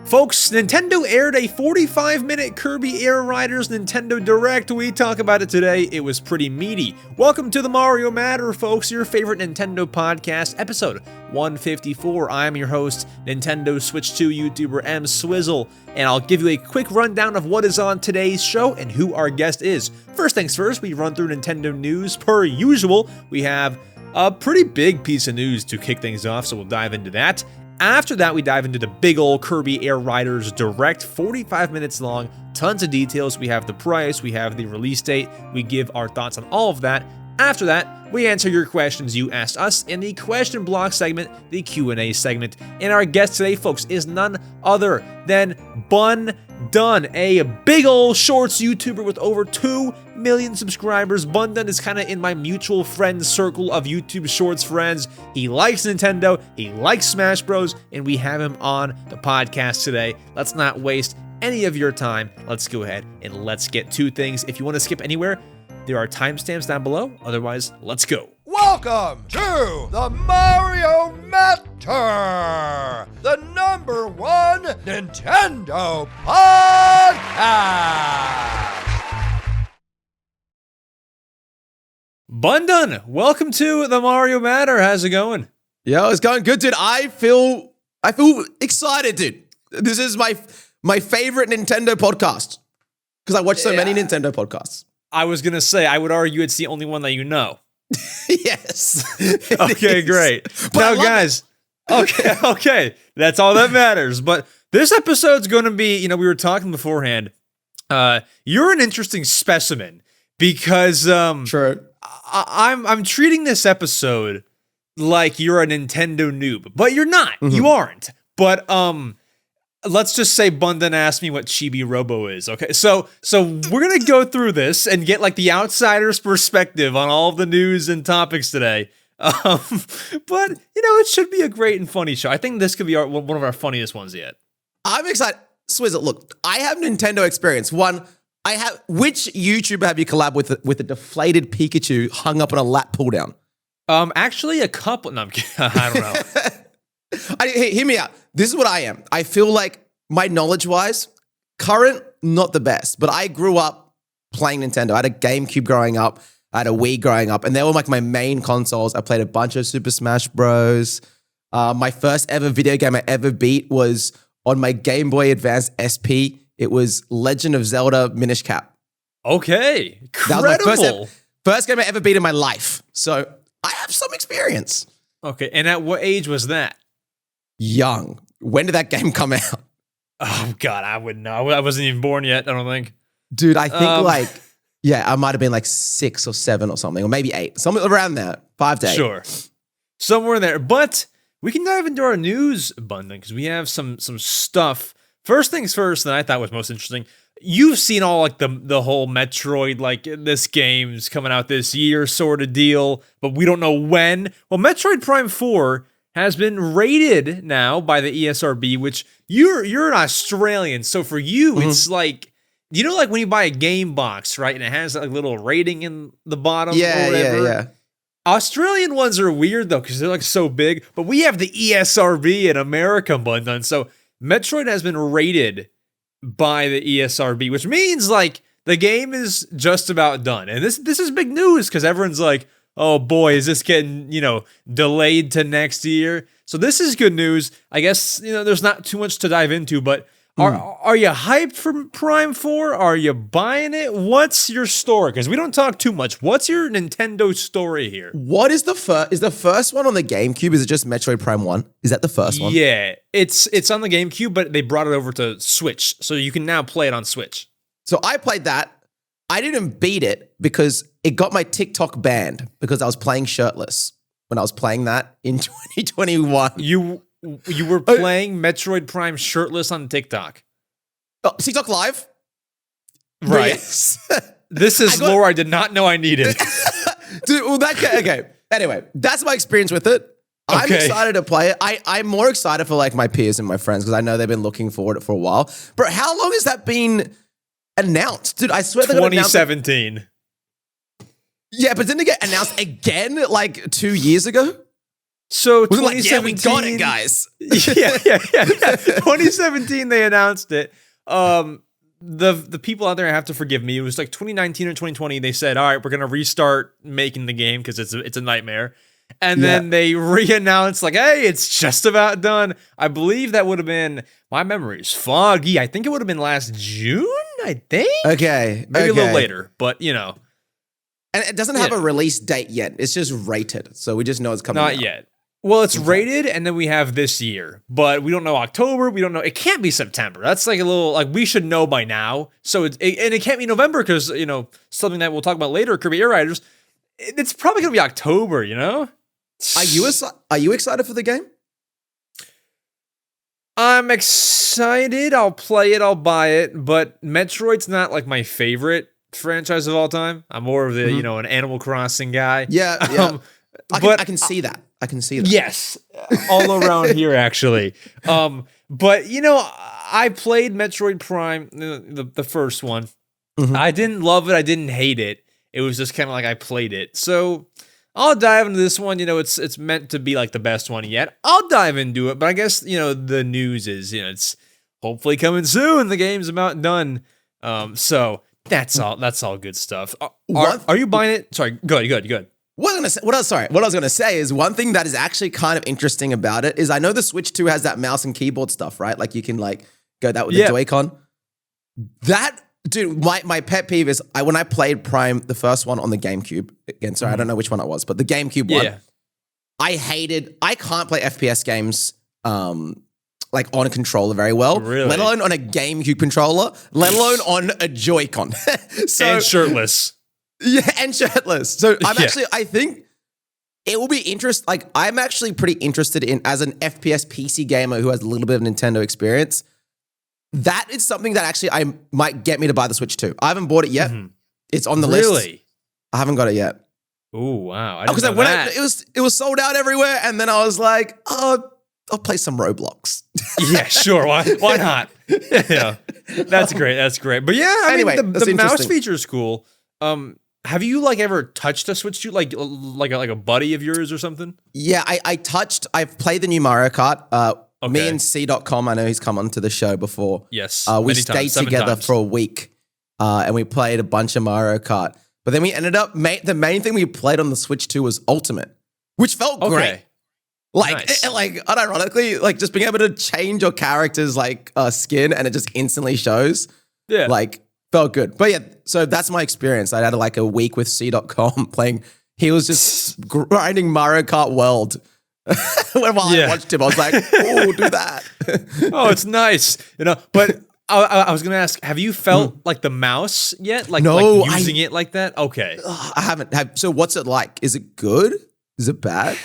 Folks, Nintendo aired a 45-minute Kirby Air Riders Nintendo Direct. We talk about it today. It was pretty meaty. Welcome to the Mario Matter, folks, your favorite Nintendo podcast, episode 154. I'm your host, Nintendo Switch 2 YouTuber EmSwizzle, and I'll give you a quick rundown of what is on today's show and who our guest is. First things first, we run through Nintendo news. Per usual, we have a pretty big piece of news to kick things off, so we'll dive into that. After that, we dive into the big ol' Kirby Air Riders Direct, 45 minutes long, tons of details. We have the price, we have the release date, we give our thoughts on all of that. After that, we answer your questions you asked us in the question block segment, the Q&A segment. And our guest today, folks, is none other than Bundun, a big ol' shorts YouTuber with over 2 million subscribers. Bundun is kind of in my mutual friends circle of YouTube shorts friends. He likes Nintendo, he likes Smash Bros, and we have him on the podcast today. Let's not waste any of your time. Let's go ahead and let's get to things. If you want to skip anywhere, there are timestamps down below. Otherwise, let's go. Welcome to the Mario Matter, the #1 Nintendo podcast. Bundun, welcome to the Mario Matter. How's it going? Yo, it's going good, dude. I feel excited, dude. This is my favorite Nintendo podcast because I watch so many Nintendo podcasts. I was gonna say, I would argue it's the only one that you know. Yes. Okay, great. Now, guys, okay, that's all that matters. But this episode's gonna be, we were talking beforehand. You're an interesting specimen because True. I'm treating this episode like you're a Nintendo noob, but you're not. Mm-hmm. You aren't. But let's just say Bundun asked me what Chibi Robo is, okay? So we're gonna go through this and get like the outsider's perspective on all of the news and topics today. But it should be a great and funny show. I think this could be one of our funniest ones yet. I'm excited. Swizzle, look, I have Nintendo experience. Which YouTuber have you collabed with a deflated Pikachu hung up on a lap pull down? Actually a couple, no, I'm kidding. I don't know. Hey, hear me out. This is what I am. I feel like my knowledge-wise, current, not the best, but I grew up playing Nintendo. I had a GameCube growing up. I had a Wii growing up, and they were like my main consoles. I played a bunch of Super Smash Bros. My first ever video game I ever beat was on my Game Boy Advance SP. It was Legend of Zelda Minish Cap. Okay, incredible. That was my first game I ever beat in my life. So I have some experience. Okay, and at what age was that? Young. When did that game come out? Oh, God, I wouldn't know. I wasn't even born yet, I don't think. Dude, I think I might have been like 6 or 7 or something, or maybe 8. Something around there. 5 to 8. Sure. Somewhere in there. But we can dive into our news, Bundun, because we have some stuff. First things first that I thought was most interesting. You've seen all like the whole Metroid, like this game's coming out this year sort of deal, but we don't know when. Well, Metroid Prime 4 has been rated now by the ESRB, which you're an Australian, so for you, it's like, like when you buy a game box, right, and it has like a little rating in the bottom or whatever? Yeah. Australian ones are weird, though, because they're like so big, but we have the ESRB in America, Bundun, so Metroid has been rated by the ESRB, which means like the game is just about done. And this is big news because everyone's like, oh boy, is this getting, delayed to next year? So this is good news. I guess, there's not too much to dive into, but are you hyped for Prime 4? Are you buying it? What's your story? Because we don't talk too much. What's your Nintendo story here? What is the first one on the GameCube? Is it just Metroid Prime 1? Is that the first one? Yeah, it's on the GameCube, but they brought it over to Switch, so you can now play it on Switch. So I played that. I didn't beat it because it got my TikTok banned because I was playing shirtless when I was playing that in 2021. You were playing Metroid Prime shirtless on TikTok. Oh, TikTok Live? Right. Yes. This is lore I did not know I needed. Dude, well, okay. Anyway, that's my experience with it. I'm excited to play it. I'm more excited for like my peers and my friends because I know they've been looking forward to it for a while. Bro, how long has that been announced? Dude, I swear 2017. Yeah, but didn't it get announced again like 2 years ago? So Was it like, yeah, we 2017, got it, guys. yeah. 2017, they announced it. The people out there have to forgive me. It was like 2019 or 2020. They said, all right, we're gonna restart making the game because it's a nightmare. And then they re-announced like, hey, it's just about done. I believe that would have been, my memory is foggy. I think it would have been last June, I think. Okay. Maybe a little later, but you know. And it doesn't have a release date yet. It's just rated. So we just know it's coming out. Not yet. Well, it's rated, and then we have this year. But we don't know October. We don't know. It can't be September. That's like a little, like, we should know by now. So and it can't be November because, you know, something that we'll talk about later, Kirby Air Riders. It's probably going to be October, you know? Are you excited for the game? I'm excited. I'll play it. I'll buy it. But Metroid's not like my favorite franchise of all time. I'm more of the, you know, an Animal Crossing guy. Yeah. I can see that. I can see that. Yes. All around here, actually. But, you know, I played Metroid Prime, the first one. I didn't love it. I didn't hate it. It was just kind of like I played it. So I'll dive into this one. You know, it's meant to be like the best one yet. I'll dive into it. But I guess, you know, the news is, you know, it's hopefully coming soon. The game's about done. So that's all good stuff. Are you buying it? Sorry, go ahead. What I was gonna say is one thing that is actually kind of interesting about it is I know the Switch 2 has that mouse and keyboard stuff, right? Like you can like go that with the Joy-Con. That dude, my pet peeve is when I played Prime, the first one on the GameCube. Again, sorry, I don't know which one it was, but the GameCube one. I can't play FPS games like on a controller very well. Really? Let alone on a GameCube controller, let alone on a Joy-Con. And shirtless. Yeah, and shirtless. So I think it will be interesting. Like, I'm actually pretty interested in, as an FPS PC gamer who has a little bit of Nintendo experience, that is something that actually might get me to buy the Switch 2. I haven't bought it yet. It's on the list. Really? I haven't got it yet. Oh, wow. Because it was sold out everywhere, and then I was like, oh, I'll play some Roblox. Yeah, sure. Why not? Yeah, that's great. But yeah, I mean, the mouse feature is cool. Have you like ever touched a Switch 2, like a buddy of yours or something? Yeah, I've played the new Mario Kart. Me and C.com, I know he's come onto the show before. Yes. We stayed together for a week and we played a bunch of Mario Kart. But then we ended up, the main thing we played on the Switch 2 was Ultimate, which felt great. Like, nice. like unironically, like just being able to change your character's like skin and it just instantly shows. Yeah. Like, felt good. But yeah, so that's my experience. I had like a week with C.com playing. He was just grinding Mario Kart World. While I watched him, I was like, oh, do that. Oh, it's nice. You know, but I was going to ask, have you felt like the mouse yet? Like, no, like using it like that? Okay. I haven't. So what's it like? Is it good? Is it bad?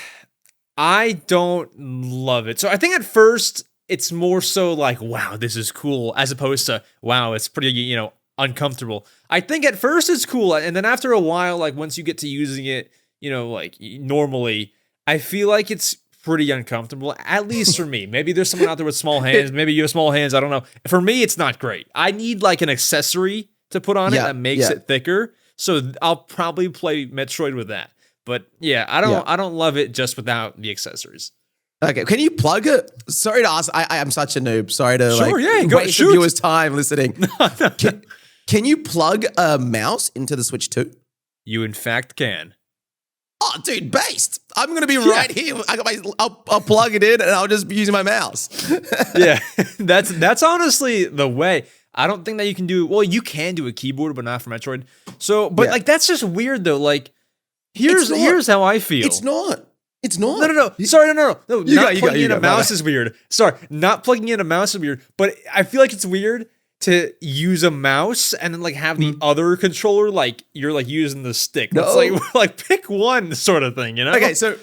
I don't love it. So I think at first it's more so like, wow, this is cool, as opposed to, wow, it's pretty, you know, uncomfortable. I think at first it's cool. And then after a while, like once you get to using it, you know, like normally, I feel like it's pretty uncomfortable, at least for me. Maybe there's someone out there with small hands. Maybe you have small hands. I don't know. For me, it's not great. I need like an accessory to put on it that makes it thicker. So I'll probably play Metroid with that. But yeah, I don't love it just without the accessories. Okay, can you plug it? Sorry to ask. I'm such a noob. Sorry to waste the viewers' time listening. Can you plug a mouse into the Switch 2? You in fact can. Oh, dude, based. I'm going to be right here. I'll plug it in and I'll just be using my mouse. Yeah, that's honestly the way. I don't think that you can do, well, you can do a keyboard, but not for Metroid. So, but like, that's just weird though. Like, here's how I feel. It's not. No. Sorry, no. Not plugging in a mouse is weird. Sorry, not plugging in a mouse is weird. But I feel like it's weird to use a mouse and then like have the other controller like you're like using the stick. It's like pick one sort of thing, you know? Okay, so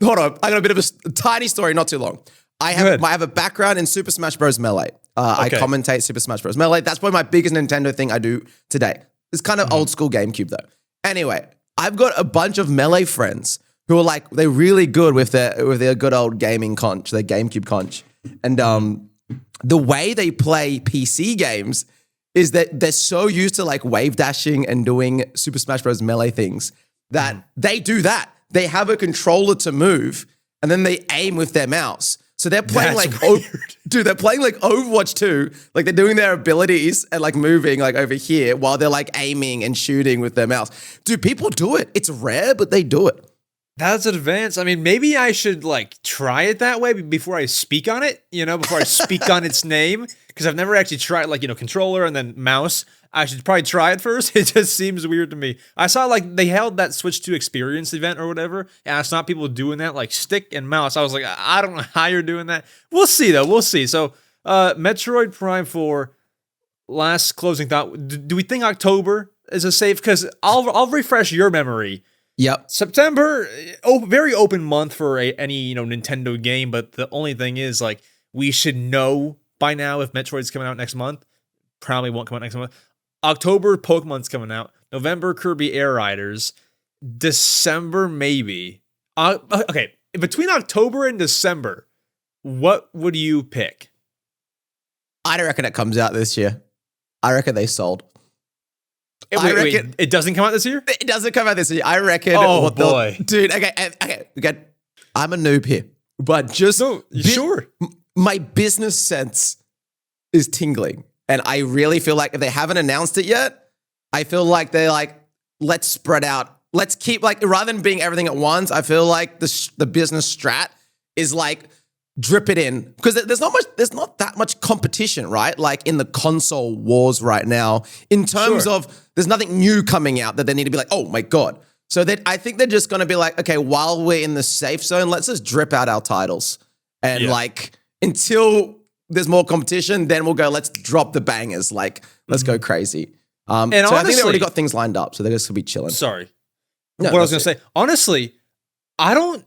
hold on. I got a bit of a tiny story, not too long. I have a background in Super Smash Bros. Melee. I commentate Super Smash Bros. Melee. That's probably my biggest Nintendo thing I do today. It's kind of old school GameCube though. Anyway, I've got a bunch of Melee friends who are like, they're really good with their good old gaming conch, their GameCube conch. And the way they play PC games is that they're so used to like wave dashing and doing Super Smash Bros. Melee things that they do that. They have a controller to move and then they aim with their mouse. So they're playing That's like, weird. dude, they're playing like Overwatch 2. Like they're doing their abilities and like moving like over here while they're like aiming and shooting with their mouse. Dude, people do it. It's rare, but they do it. That's advanced. I mean, maybe I should like try it that way before I speak on it, before I speak on its name. Because I've never actually tried like, controller and then mouse. I should probably try it first. It just seems weird to me. I saw like they held that Switch 2 experience event or whatever. And I saw people doing that like stick and mouse. I was like, I don't know how you're doing that. We'll see though. We'll see. So Metroid Prime 4, last closing thought. Do we think October is a safe? Because I'll refresh your memory. Yep. September, very open month for any Nintendo game, but the only thing is like we should know by now if Metroid's coming out next month. Probably won't come out next month. October, Pokemon's coming out. November, Kirby Air Riders. December, maybe. Okay, between October and December, what would you pick? I don't reckon it comes out this year. I reckon they sold. Wait, it doesn't come out this year? It doesn't come out this year. I reckon. Oh, boy. Dude, okay. I'm a noob here, but just sure. My business sense is tingling. And I really feel like if they haven't announced it yet, I feel like they're like, let's spread out. Let's keep like, rather than being everything at once, I feel like the business strat is like, drip it in. Because there's not that much competition, right? Like in the console wars right now, in terms of there's nothing new coming out that they need to be like, oh my God. So I think they're just going to be like, okay, while we're in the safe zone, let's just drip out our titles. And like, until there's more competition, then we'll go, let's drop the bangers. Like, let's go crazy. And so honestly, I think they already got things lined up. So they're just going to be chilling. Sorry. No, what I was going to say, honestly, I don't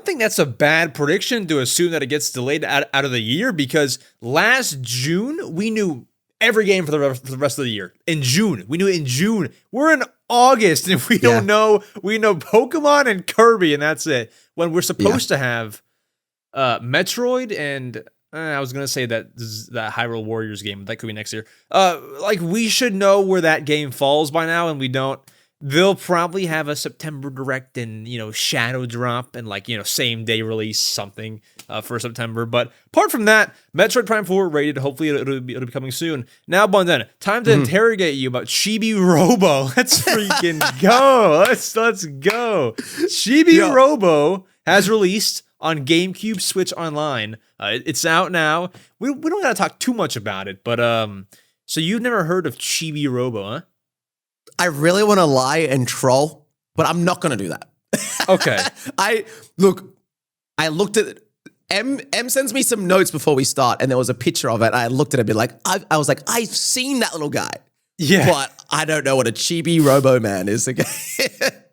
think that's a bad prediction to assume that it gets delayed out of the year, because last June, we knew every game for the rest of the year. In June. We knew it in June. We're in August, and we don't know. We know Pokemon and Kirby, and that's it. When we're supposed to have Metroid and... I was going to say that Hyrule Warriors game. That could be next year. Like, we should know where that game falls by now, and we don't. They'll probably have a September Direct and, Shadow Drop and, like, same day release something for September. But apart from that, Metroid Prime 4 rated. Hopefully it'll be coming soon. Now, Bundun, time to interrogate you about Chibi Robo. Let's freaking go. Let's go. Chibi Robo has released on GameCube, Switch Online. It's out now. We don't gotta talk too much about it, but so you've never heard of Chibi Robo, huh? I really want to lie and troll, but I'm not gonna do that. Okay. I looked at it. M sends me some notes before we start, and there was a picture of it. And I looked at it and be like, I was like, I've seen that little guy. Yeah. But I don't know what a Chibi Robo Man is again.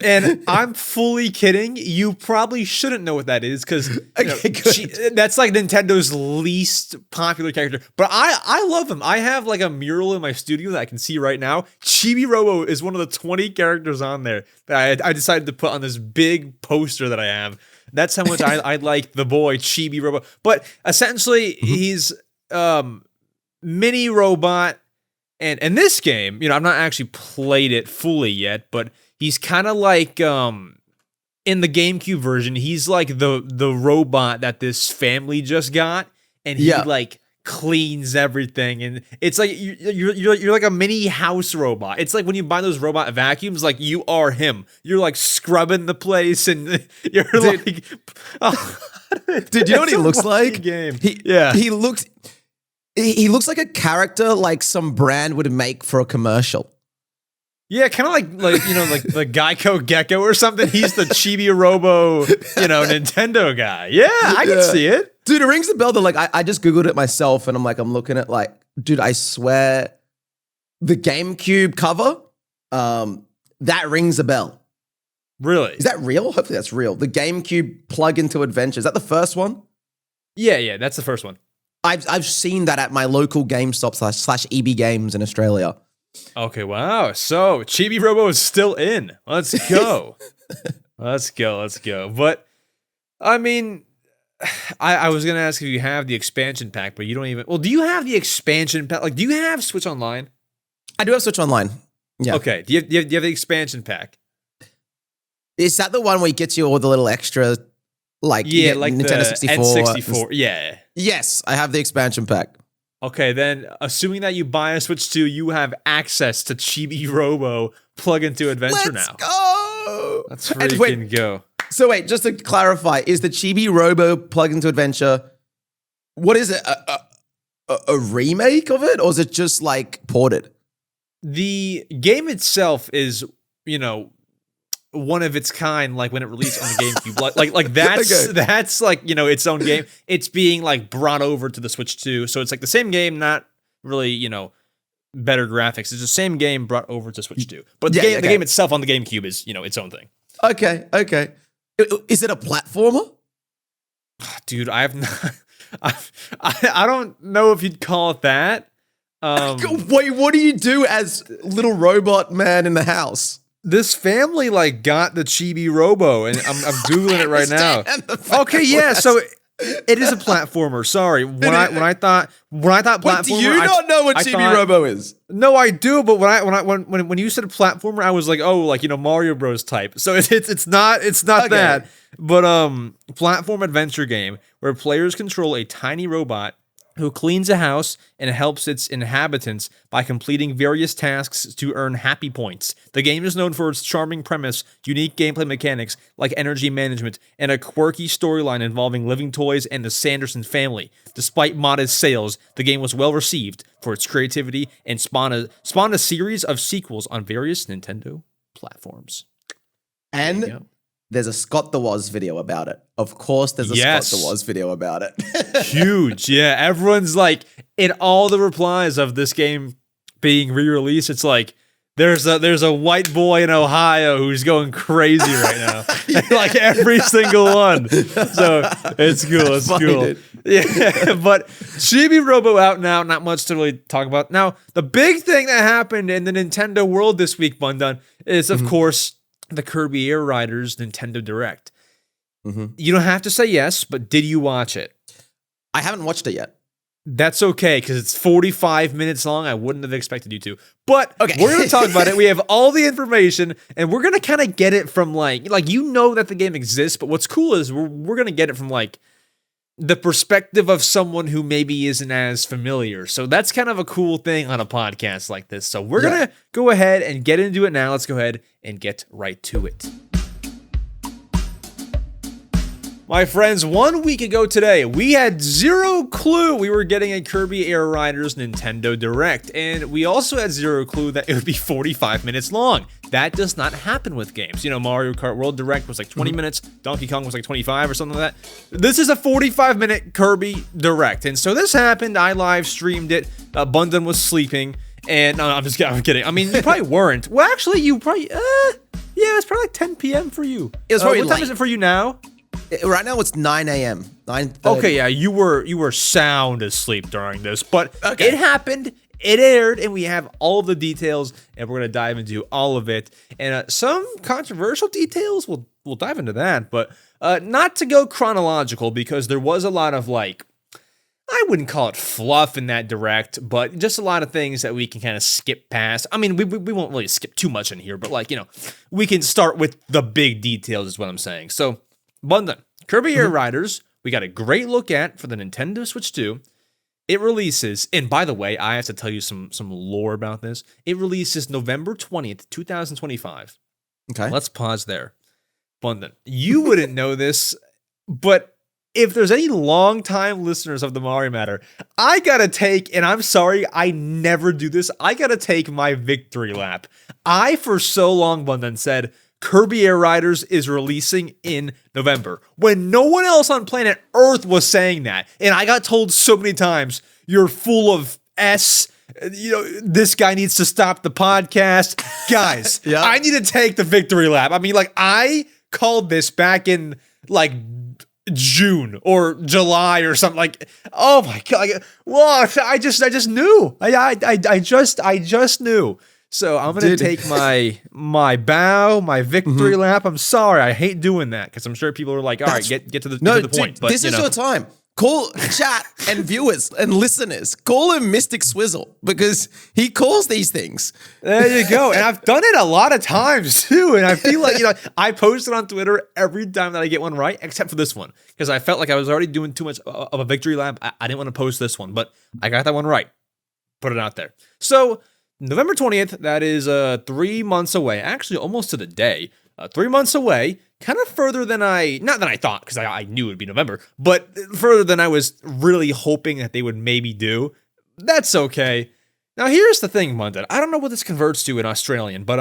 And I'm fully kidding. You probably shouldn't know what that is, because that's like Nintendo's least popular character. But I love him. I have like a mural in my studio that I can see right now. Chibi Robo is one of the 20 characters on there that I decided to put on this big poster that I have. That's how much I like the boy Chibi Robo. But essentially, he's mini robot. And in this game, I've not actually played it fully yet, but he's kind of like, in the GameCube version, he's like the robot that this family just got, and he like cleans everything, and it's like you're like a mini house robot. It's like when you buy those robot vacuums, like you are him. You're like scrubbing the place, and you're like, dude, you know what he looks like? Game. He looks like a character like some brand would make for a commercial. Yeah, kind of like like the Geico Gecko or something. He's the Chibi Robo, Nintendo guy. Yeah, I can see it. Dude, it rings the bell that like I just Googled it myself, and I'm looking at like, dude, I swear the GameCube cover, that rings a bell. Really? Is that real? Hopefully that's real. The GameCube Plug into Adventure. Is that the first one? Yeah, that's the first one. I've seen that at my local GameStop / EB Games in Australia. Okay, wow. So Chibi Robo is still in. Let's go. Let's go. But I mean, I was gonna ask if you have the expansion pack, but you don't even. Well, do you have the expansion pack? Like, do you have Switch Online? I do have Switch Online. Yeah. Okay. Do you have the expansion pack? Is that the one where it gets you all the little extra Like Yeah, like Nintendo the 64. N64. Yeah. Yes, I have the expansion pack. Okay, then assuming that you buy a Switch 2, you have access to Chibi Robo Plug into Adventure Let's now. go. Let's And freaking go. So wait, just to clarify, is the Chibi Robo Plug into Adventure, what is it? A remake of it, or is it just like ported? The game itself is, you know, one of its kind, like when it released on the GameCube. Like that's like, you know, its own game. It's being like brought over to the Switch 2. So it's like the same game, not really, you know, better graphics. It's the same game brought over to Switch 2. But the game itself on the GameCube is, you know, its own thing. Okay. Is it a platformer? Dude, I have not I don't know if you'd call it that. Wait, what do you do as little robot man in the house? This family like got the Chibi Robo, and I'm googling it right now. Okay, yeah, so it is a platformer. Sorry, when I thought platformer, Wait, do you not know what Chibi Robo is? No, I do, but when you said platformer, I was like, oh, like, you know, Mario Bros type. So it's not that, but platform adventure game where players control a tiny robot who cleans a house and helps its inhabitants by completing various tasks to earn happy points. The game is known for its charming premise, unique gameplay mechanics like energy management, and a quirky storyline involving living toys and the Sanderson family. Despite modest sales, the game was well received for its creativity and spawned a series of sequels on various Nintendo platforms. And there's a Scott the Woz video about it. Of course, there's a Scott the Woz video about it. Huge, yeah. Everyone's like, in all the replies of this game being re-released, it's like, there's a white boy in Ohio who's going crazy right now. Like every single one. So it's cool. It's funny, cool. Dude. Yeah, but Chibi Robo out now. Not much to really talk about. Now, the big thing that happened in the Nintendo world this week, Bundun, is of course the Kirby Air Riders Nintendo Direct. You don't have to say yes, but did you watch it? I haven't watched it yet. That's okay, because it's 45 minutes long. I wouldn't have expected you to. But we're going to talk about it. We have all the information, and we're going to kind of get it from, like, you know that the game exists, but what's cool is we're going to get it from, like, the perspective of someone who maybe isn't as familiar. So that's kind of a cool thing on a podcast like this. So we're going to go ahead and get into it now. Let's go ahead and get right to it. My friends, 1 week ago today, we had zero clue we were getting a Kirby Air Riders Nintendo Direct, and we also had zero clue that it would be 45 minutes long. That does not happen with games. You know, Mario Kart World Direct was like 20 minutes, Donkey Kong was like 25 or something like that. This is a 45-minute Kirby Direct, and so this happened. I live streamed it. Bundun was sleeping, and no, I'm kidding. I mean, you probably weren't. Well, actually, you probably, it's probably like 10 p.m. for you. It was probably what time is it for you now? Right now it's 9 a.m. 9:30. Okay, yeah, you were sound asleep during this, but it happened, it aired, and we have all of the details, and we're gonna dive into all of it, and some controversial details. We'll dive into that, but not to go chronological because there was a lot of, like, I wouldn't call it fluff in that direct, but just a lot of things that we can kind of skip past. I mean, we won't really skip too much in here, but, like, you know, we can start with the big details is what I'm saying. So, Bundun, Kirby Air Riders, we got a great look at for the Nintendo Switch 2. It releases, and by the way, I have to tell you some lore about this. It releases November 20th, 2025. Okay. Let's pause there. Bundun, you wouldn't know this, but if there's any long-time listeners of the Mario Matter, I gotta take, and I'm sorry, I never do this, I gotta take my victory lap. I, for so long, Bundun, said, Kirby Air Riders is releasing in November, when no one else on planet Earth was saying that. And I got told so many times, you're full of S, you know, this guy needs to stop the podcast. Guys, I need to take the victory lap. I mean, like, I called this back in, like, June or July or something. Like, oh my God. Like, well, I just knew. I just knew. So I'm gonna take my bow, my victory lap. I'm sorry, I hate doing that because I'm sure people are like, all right, get to the point. But this is your time. Call chat and viewers and listeners. Call him EmSwizzle because he calls these things. There you go. And I've done it a lot of times too. And I feel like, I post it on Twitter every time that I get one right, except for this one. Because I felt like I was already doing too much of a victory lap. I didn't want to post this one, but I got that one right. Put it out there. So November 20th, that is 3 months away. Actually, almost to the day. 3 months away. Kind of further than not than I thought, because I knew it would be November, but further than I was really hoping that they would maybe do. That's okay. Now, here's the thing, Bundun. I don't know what this converts to in Australian, but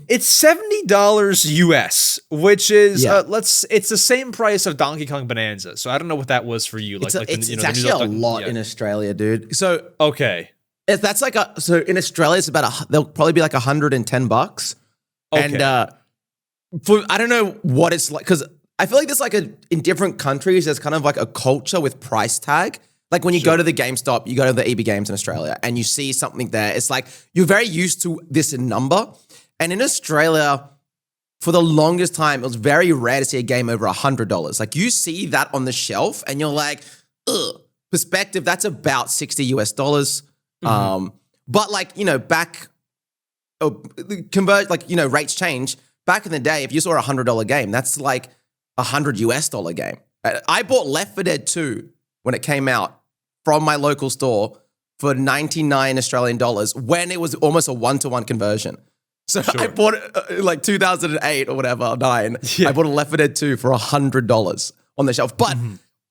it's $70 US, which is it's the same price of Donkey Kong Bonanza. So I don't know what that was for you. It's actually a lot in Australia, dude. So okay, that's like so in Australia it's about they'll probably be like $110, okay. And I don't know what it's like, because I feel like there's like in different countries, there's kind of like a culture with price tag. Like when you go to the GameStop, you go to the EB Games in Australia and you see something there, it's like you're very used to this number. And in Australia, for the longest time, it was very rare to see a game over $100. Like you see that on the shelf and you're like, ugh, perspective, that's about $60 US. But like, back, convert, like, rates change. Back in the day, if you saw a $100 game, that's like $100 US game. I bought Left 4 Dead 2 when it came out from my local store for 99 Australian dollars when it was almost a 1-to-1 conversion. So I bought it like 2008 or whatever, 9. Yeah. I bought a Left 4 Dead 2 for $100 on the shelf. But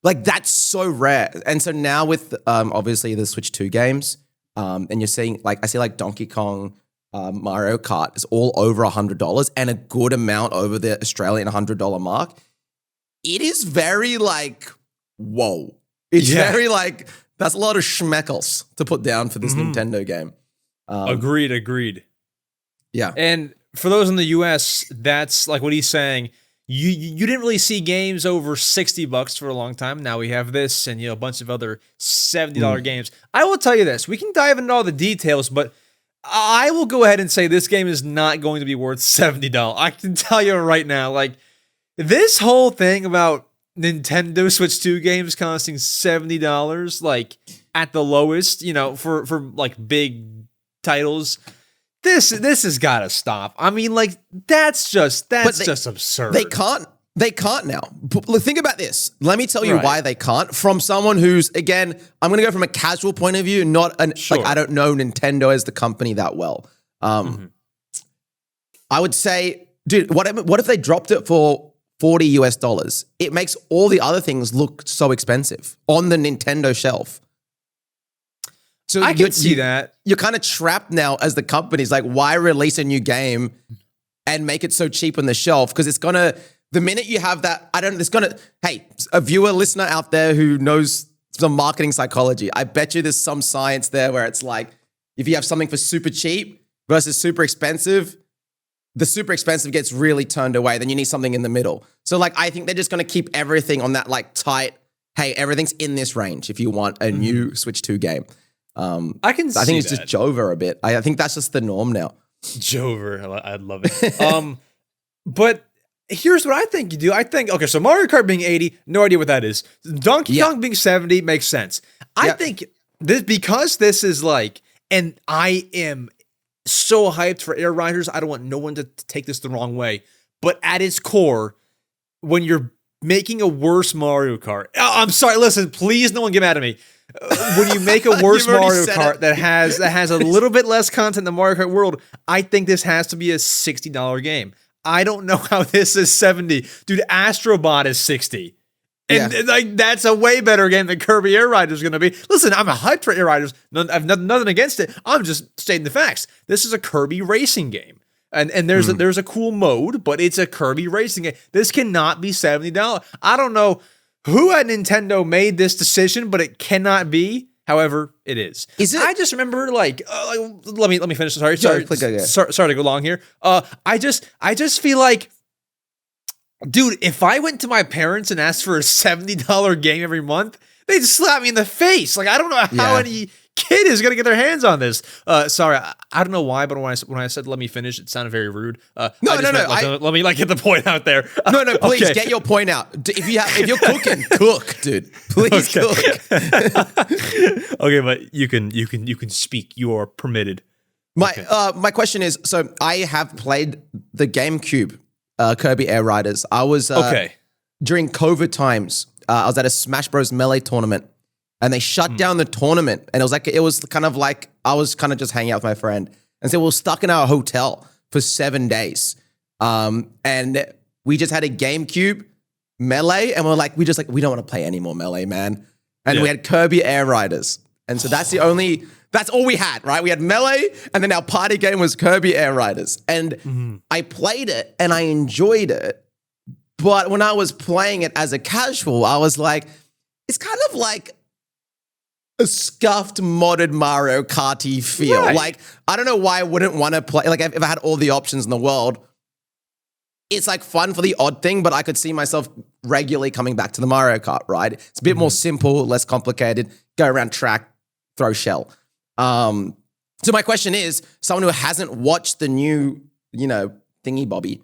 like that's so rare. And so now with obviously the Switch 2 games, and you're seeing like, I see like Donkey Kong, Mario Kart is all over $100 and a good amount over the Australian $100 mark. It is very like, whoa. It's very like, that's a lot of schmeckles to put down for this Nintendo game. Agreed. Yeah. And for those in the US, that's like what he's saying. You didn't really see games over $60 for a long time. Now we have this and a bunch of other $70 games. I will tell you this. We can dive into all the details, but I will go ahead and say this game is not going to be worth $70. I can tell you right now, like, this whole thing about Nintendo Switch 2 games costing $70, like, at the lowest, for like big titles, this has got to stop. I mean, like, that's just absurd. They can't now. Think about this. Let me tell you why they can't. From someone who's, again, I'm going to go from a casual point of view, not like I don't know Nintendo as the company that well. I would say, dude, what if they dropped it for $40 US? It makes all the other things look so expensive on the Nintendo shelf. So I can see that. You're kind of trapped now as the company's like, why release a new game and make it so cheap on the shelf? Because it's going to... The minute you have that, hey, a viewer, listener out there who knows some marketing psychology, I bet you there's some science there where it's like, if you have something for super cheap versus super expensive, the super expensive gets really turned away. Then you need something in the middle. So like, I think they're just going to keep everything on that like tight, hey, everything's in this range if you want a new Switch 2 game. I think it's just Jover a bit. I think that's just the norm now. Jover, I'd love it. But here's what I think you do. I think, okay, so Mario Kart being 80, no idea what that is. Donkey Kong being 70 makes sense. I think because this is like, and I am so hyped for Air Riders, I don't want no one to take this the wrong way, but at its core, when you're making a worse Mario Kart, I'm sorry, listen, please no one get mad at me. When you make a worse Mario Kart that has a little bit less content than Mario Kart World, I think this has to be a $60 game. I don't know how this is 70. Dude, Astrobot is 60. And like that's a way better game than Kirby Air Riders is going to be. Listen, I'm hyped for Air Riders. I've nothing against it. I'm just stating the facts. This is a Kirby racing game. And there's a cool mode, but it's a Kirby racing game. This cannot be $70. I don't know who at Nintendo made this decision, but it cannot be. However, it is. Is it? I just remember, like, let me finish. Sorry to go long here. I just feel like, dude, if I went to my parents and asked for a $70 game every month, they'd slap me in the face. Like, I don't know how any kid is gonna get their hands on this? Sorry, I don't know why, but when I said let me finish, it sounded very rude. No. Let me get the point out there. No, please Okay. get your point out. If you're cooking, cook, dude. Please cook. Okay, but you can speak. You are permitted. My question is, so I have played the GameCube Kirby Air Riders. I was during COVID times. I was at a Smash Bros. Melee tournament, and they shut down the tournament. And it was kind of like I was kind of just hanging out with my friend, and so we were stuck in our hotel for 7 days. And we just had a GameCube Melee, and we're like, we don't want to play any more Melee, man. And we had Kirby Air Riders, and so that's all we had, right? We had Melee, and then our party game was Kirby Air Riders. And I played it, and I enjoyed it. But when I was playing it as a casual, I was like, it's kind of like a scuffed, modded Mario Kart-y feel. Right. Like, I don't know why I wouldn't want to play. Like, if I had all the options in the world, it's like fun for the odd thing, but I could see myself regularly coming back to the Mario Kart, right? It's a bit more simple, less complicated, go around track, throw shell. So my question is, someone who hasn't watched the new, thingy bobby,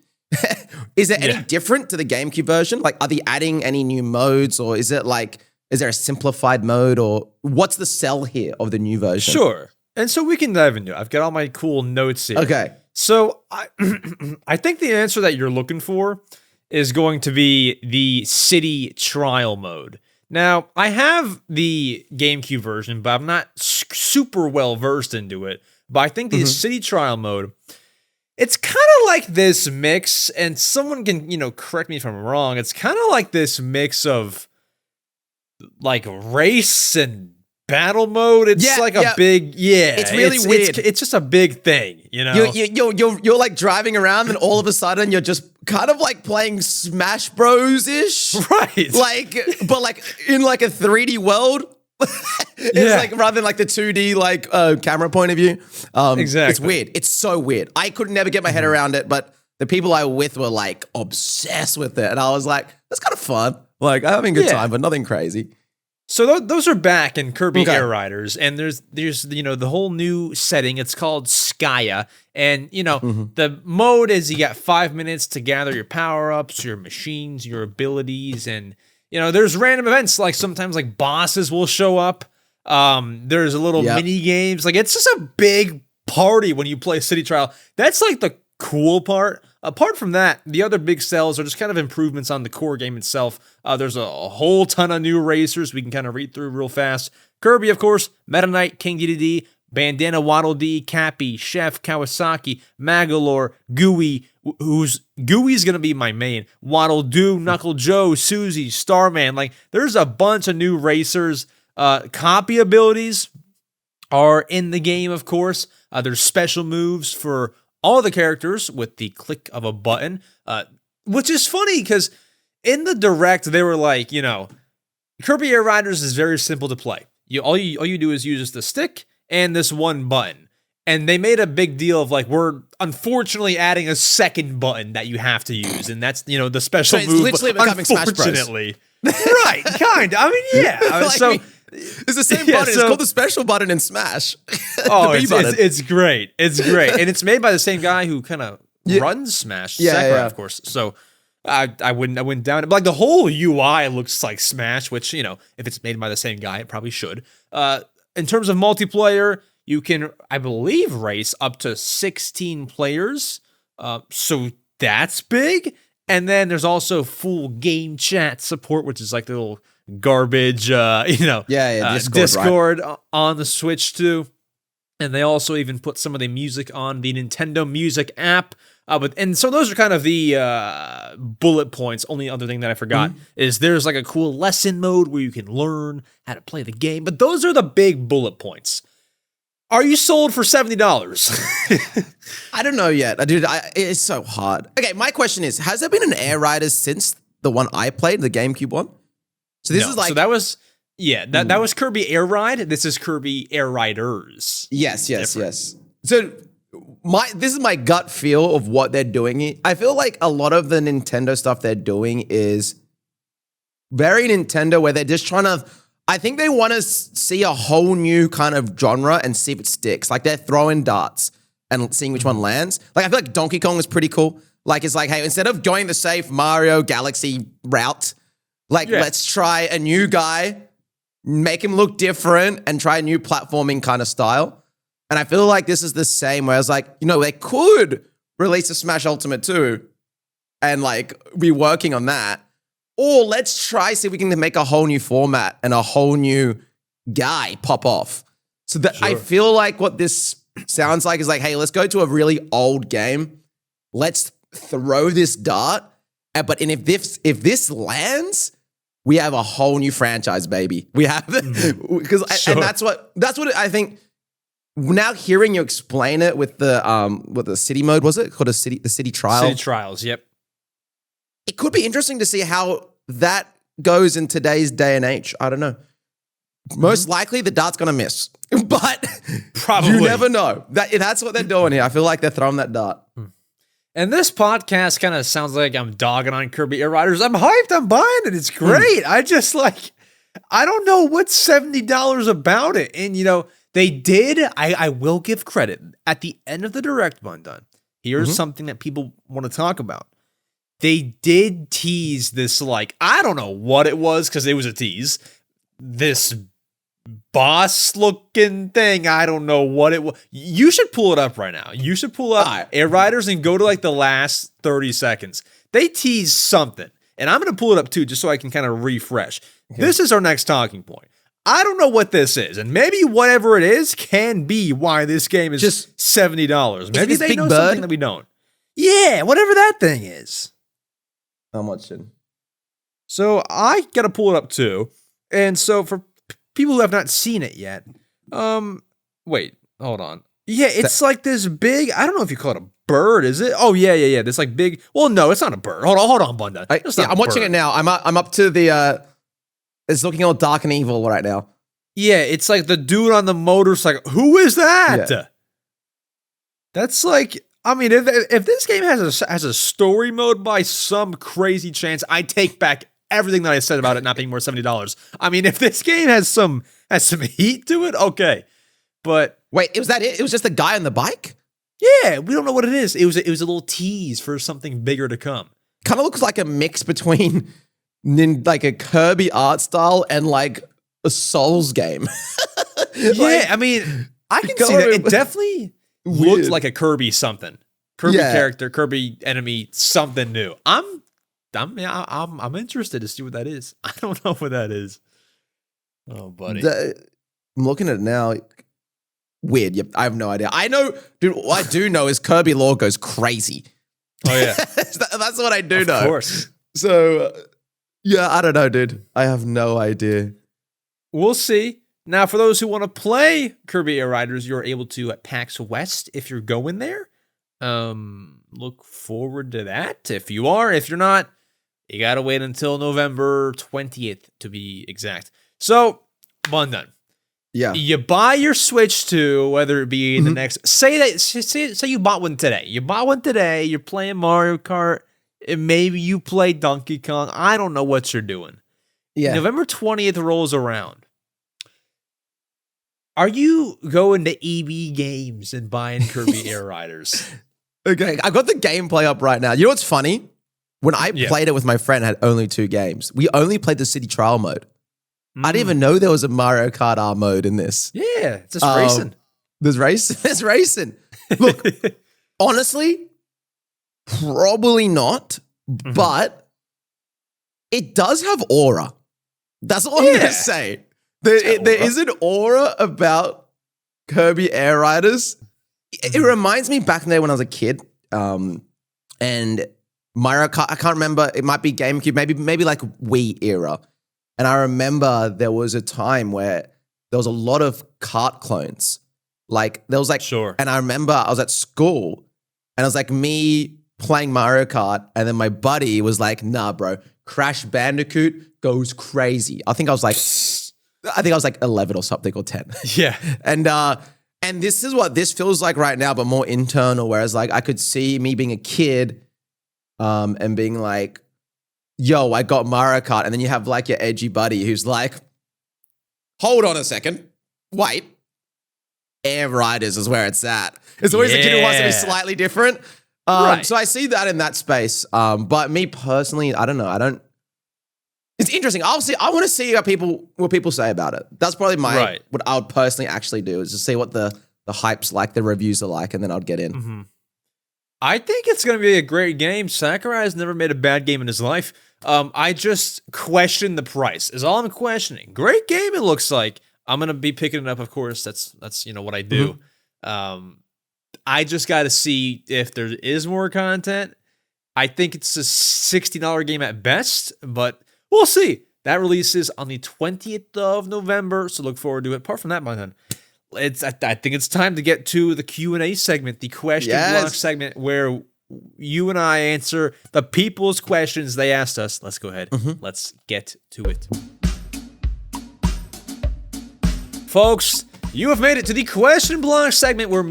is it any different to the GameCube version? Like, are they adding any new modes, or is there a simplified mode, or what's the sell here of the new version? Sure. And so we can dive into it. I've got all my cool notes here. Okay. So I think the answer that you're looking for is going to be the city trial mode. Now, I have the GameCube version, but I'm not super well versed into it. But I think the city trial mode, it's kind of like this mix, and someone can, correct me if I'm wrong. It's kind of like this mix of like race and battle mode. It's like a big, It's really weird. It's just a big thing, You're like driving around, and all of a sudden you're just kind of like playing Smash Bros ish, right? But like in like a 3D world. It's like rather than like the 2D like camera point of view. Exactly. It's weird. It's so weird. I could never get my head around it, but the people I were with were like obsessed with it, and I was like, that's kind of fun. Like, I'm having a good time, but nothing crazy. So those are back in Kirby Air Riders, and there's the whole new setting. It's called Skya, and the mode is you got 5 minutes to gather your power-ups, your machines, your abilities, and there's random events, like sometimes like bosses will show up. There's a little mini games. Like, it's just a big party when you play City Trial. That's like the cool part. Apart from that, the other big sells are just kind of improvements on the core game itself. There's a whole ton of new racers we can kind of read through real fast. Kirby, of course, Meta Knight, King Dedede, Bandana Waddle Dee, Cappy, Chef, Kawasaki, Magalore, Gooey, Gooey's gonna be my main, Waddle Doo, Knuckle Joe, Susie, Starman. Like, there's a bunch of new racers. Copy abilities are in the game, of course. There's special moves for all the characters with the click of a button, which is funny because in the Direct, they were like, Kirby Air Riders is very simple to play. All you do is use the stick and this one button. And they made a big deal of like, we're unfortunately adding a second button that you have to use. And that's, the special move. Literally becoming Smash Bros. Unfortunately. Right, kind of. I mean, yeah. It's the same button. It's called the special button in Smash. It's great. It's great. And it's made by the same guy who kind of runs Smash. Sakurai, of course. So I went down. But like, the whole UI looks like Smash, which, if it's made by the same guy, it probably should. In terms of multiplayer, you can, I believe, race up to 16 players. So that's big. And then there's also full game chat support, which is like the little garbage, Discord right? On the Switch too. And they also even put some of the music on the Nintendo Music app. And so those are kind of the bullet points. Only other thing that I forgot is there's like a cool lesson mode where you can learn how to play the game. But those are the big bullet points. Are you sold for $70? I don't know yet. Dude, it's so hard. Okay, my question is, has there been an Air Riders since the one I played, the GameCube one? So this is like... So that was... Yeah, that was Kirby Air Ride. This is Kirby Air Riders. Yes. So this is my gut feel of what they're doing. I feel like a lot of the Nintendo stuff they're doing is very Nintendo, where they're just trying to I think they want to see a whole new kind of genre and see if it sticks. Like they're throwing darts and seeing which one lands. Like I feel like Donkey Kong is pretty cool. Like it's like, hey, instead of going the safe Mario Galaxy route, like let's try a new guy, make him look different, and try a new platforming kind of style. And I feel like this is the same. Where I was like, they could release a Smash Ultimate 2 and like be working on that. Or let's try see if we can make a whole new format and a whole new guy pop off. So that I feel like what this sounds like is like, hey, let's go to a really old game. Let's throw this dart. And if this lands, we have a whole new franchise, baby. We have and that's what I think. Now hearing you explain it with the city mode, was it called the city trial? City trials, yep. It could be interesting to see how that goes in today's day and age. I don't know. Most likely the dart's going to miss, but probably you never know. That's what they're doing here. I feel like they're throwing that dart. And this podcast kind of sounds like I'm dogging on Kirby Air Riders. I'm hyped. I'm buying it. It's great. I just I don't know what's $70 about it. And, they did, I will give credit. At the end of the Direct, Bundun, here's something that people want to talk about. They did tease this, I don't know what it was, because it was a tease. This boss-looking thing, I don't know what it was. You should pull it up right now. You should pull up Air Riders and go to, the last 30 seconds. They teased something. And I'm going to pull it up, too, just so I can kind of refresh. Okay. This is our next talking point. I don't know what this is, and maybe whatever it is can be why this game is just $70. Maybe they know something that we don't. Yeah, whatever that thing is. How much? So I gotta pull it up too, and so for people who have not seen it yet, wait, hold on. Yeah, it's like this big. I don't know if you call it a bird. Is it? Oh yeah. This big. Well, no, it's not a bird. Hold on, Bundun. I'm watching it now. I'm up to the. It's looking all dark and evil right now. Yeah, it's like the dude on the motorcycle. Who is that? Yeah. That's I mean, if this game has a story mode by some crazy chance, I take back everything that I said about it not being worth $70. I mean, if this game has some heat to it, okay. But wait, was that it? It was just the guy on the bike? Yeah, we don't know what it is. It was a little tease for something bigger to come. Kind of looks like a mix between a Kirby art style and a Souls game. Yeah, I mean, I can see that. It definitely looked like a Kirby something. Kirby character, Kirby enemy, something new. I'm interested to see what that is. I don't know what that is. Oh, buddy. I'm looking at it now. Weird. Yep, I have no idea. I know, dude, what I do know is Kirby lore goes crazy. Oh, yeah. That's what I do know. Of course. So, yeah, I don't know, dude. I have no idea. We'll see. Now, for those who want to play Kirby Air Riders, you're able to at PAX West if you're going there. Look forward to that. If you are, if you're not, you got to wait until November 20th to be exact. So, Bundun. Yeah. You buy your Switch 2, whether it be the next, say you bought one today. You bought one today, you're playing Mario Kart, and maybe you play Donkey Kong. I don't know what you're doing. Yeah. November 20th rolls around. Are you going to EB Games and buying Kirby Air Riders? Okay, I got the gameplay up right now. You know what's funny? When I played it with my friend, I had only 2 games. We only played the city trial mode. I didn't even know there was a Mario Kart R mode in this. Yeah, it's just racing. There's racing. Look, honestly, probably not, but it does have aura. That's all I'm going to say. There is an aura about Kirby Air Riders. It reminds me back in the day when I was a kid, and Mario Kart, I can't remember, it might be GameCube, maybe like Wii era. And I remember there was a time where there was a lot of kart clones. And I remember I was at school and it was like me playing Mario Kart, and then my buddy was like, nah, bro, Crash Bandicoot goes crazy. I think I was like 11 or something, or 10. Yeah. And this is what this feels like right now, but more internal, whereas I could see me being a kid and being like, yo, I got Mario Kart. And then you have your edgy buddy who's like, hold on a second. Wait. Air Riders is where it's at. It's always the kid who wants to be slightly different. Right. So I see that in that space. But me personally, I don't know. It's interesting. I want to see what people say about it. That's probably what I would personally actually do, is just see what the hype's like, the reviews are like, and then I'd get in. Mm-hmm. I think it's going to be a great game. Sakurai has never made a bad game in his life. I just question the price is all I'm questioning. Great game, it looks like. I'm going to be picking it up, of course. That's what I do. Mm-hmm. I just got to see if there is more content. I think it's a $60 game at best, but we'll see. That releases on the 20th of November, so look forward to it. Apart from that, Bundun, I think it's time to get to the Q&A segment, the question block segment, where you and I answer the people's questions they asked us. Let's go ahead. Mm-hmm. Let's get to it. Folks, you have made it to the question block segment where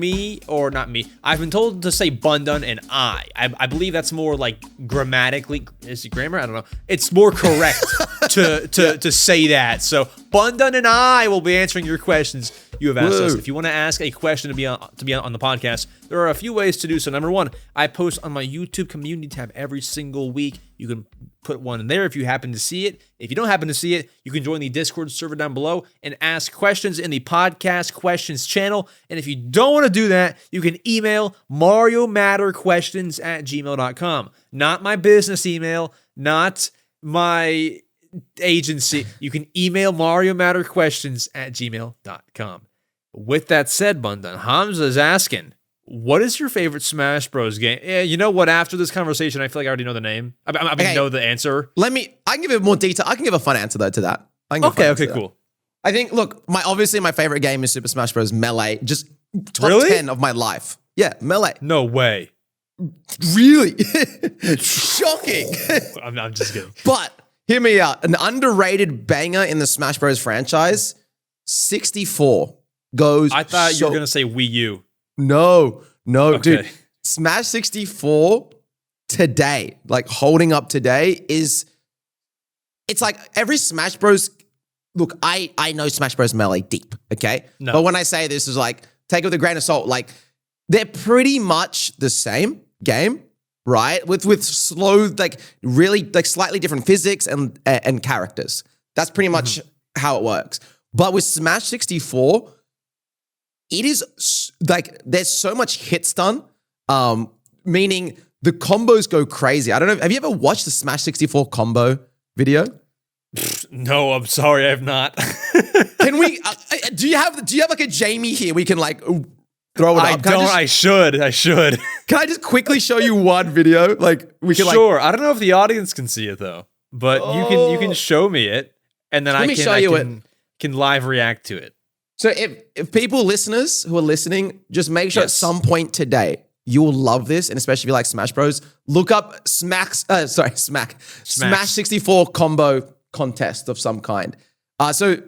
I've been told to say Bundun and I believe that's more like grammatically, is it grammar? I don't know. It's more correct to say that. So Bundun and I will be answering your questions you have asked us. If you want to ask a question to be on the podcast, there are a few ways to do so. Number one, I post on my YouTube community tab every single week. You can put one in there if you happen to see it. If you don't happen to see it, you can join the Discord server down below and ask questions in the podcast questions channel. And if you don't want to do that, you can email mariomatterquestions@gmail.com. Not my business email, not my agency. You can email mariomatterquestions@gmail.com. With that said, Bundun, Hamza is asking, what is your favorite Smash Bros. Game? Yeah, you know what? After this conversation, I feel like I already know the name. I know the answer. I can give it more detail. I can give a fun answer though to that. Okay, cool. I think, look, obviously my favorite game is Super Smash Bros. Melee. Just top 10 of my life. Yeah, Melee. No way. Really? Shocking. I'm just kidding. But hear me out. An underrated banger in the Smash Bros. Franchise, 64 goes. I thought you were going to say Wii U. No, okay. Dude. Smash 64 today, like holding up today, it's like every Smash Bros. Look, I know Smash Bros. Melee deep, okay? No. But when I say this is like, take it with a grain of salt, like they're pretty much the same game, right? With slow, like really like slightly different physics and characters. That's pretty much how it works. But with Smash 64, it is like there's so much hit stun, meaning the combos go crazy. I don't know. Have you ever watched the Smash 64 combo video? No, I'm sorry, I have not. Can we? Do you have like a Jamie here? We can like throw it up. I should. Can I just quickly show you one video? Like we can. Sure. I don't know if the audience can see it though, but you can show me it, and then I can live react to it. So if listeners who are listening, just make sure at some point today you will love this, and especially if you like Smash Bros, look up Smash 64 combo contest of some kind. So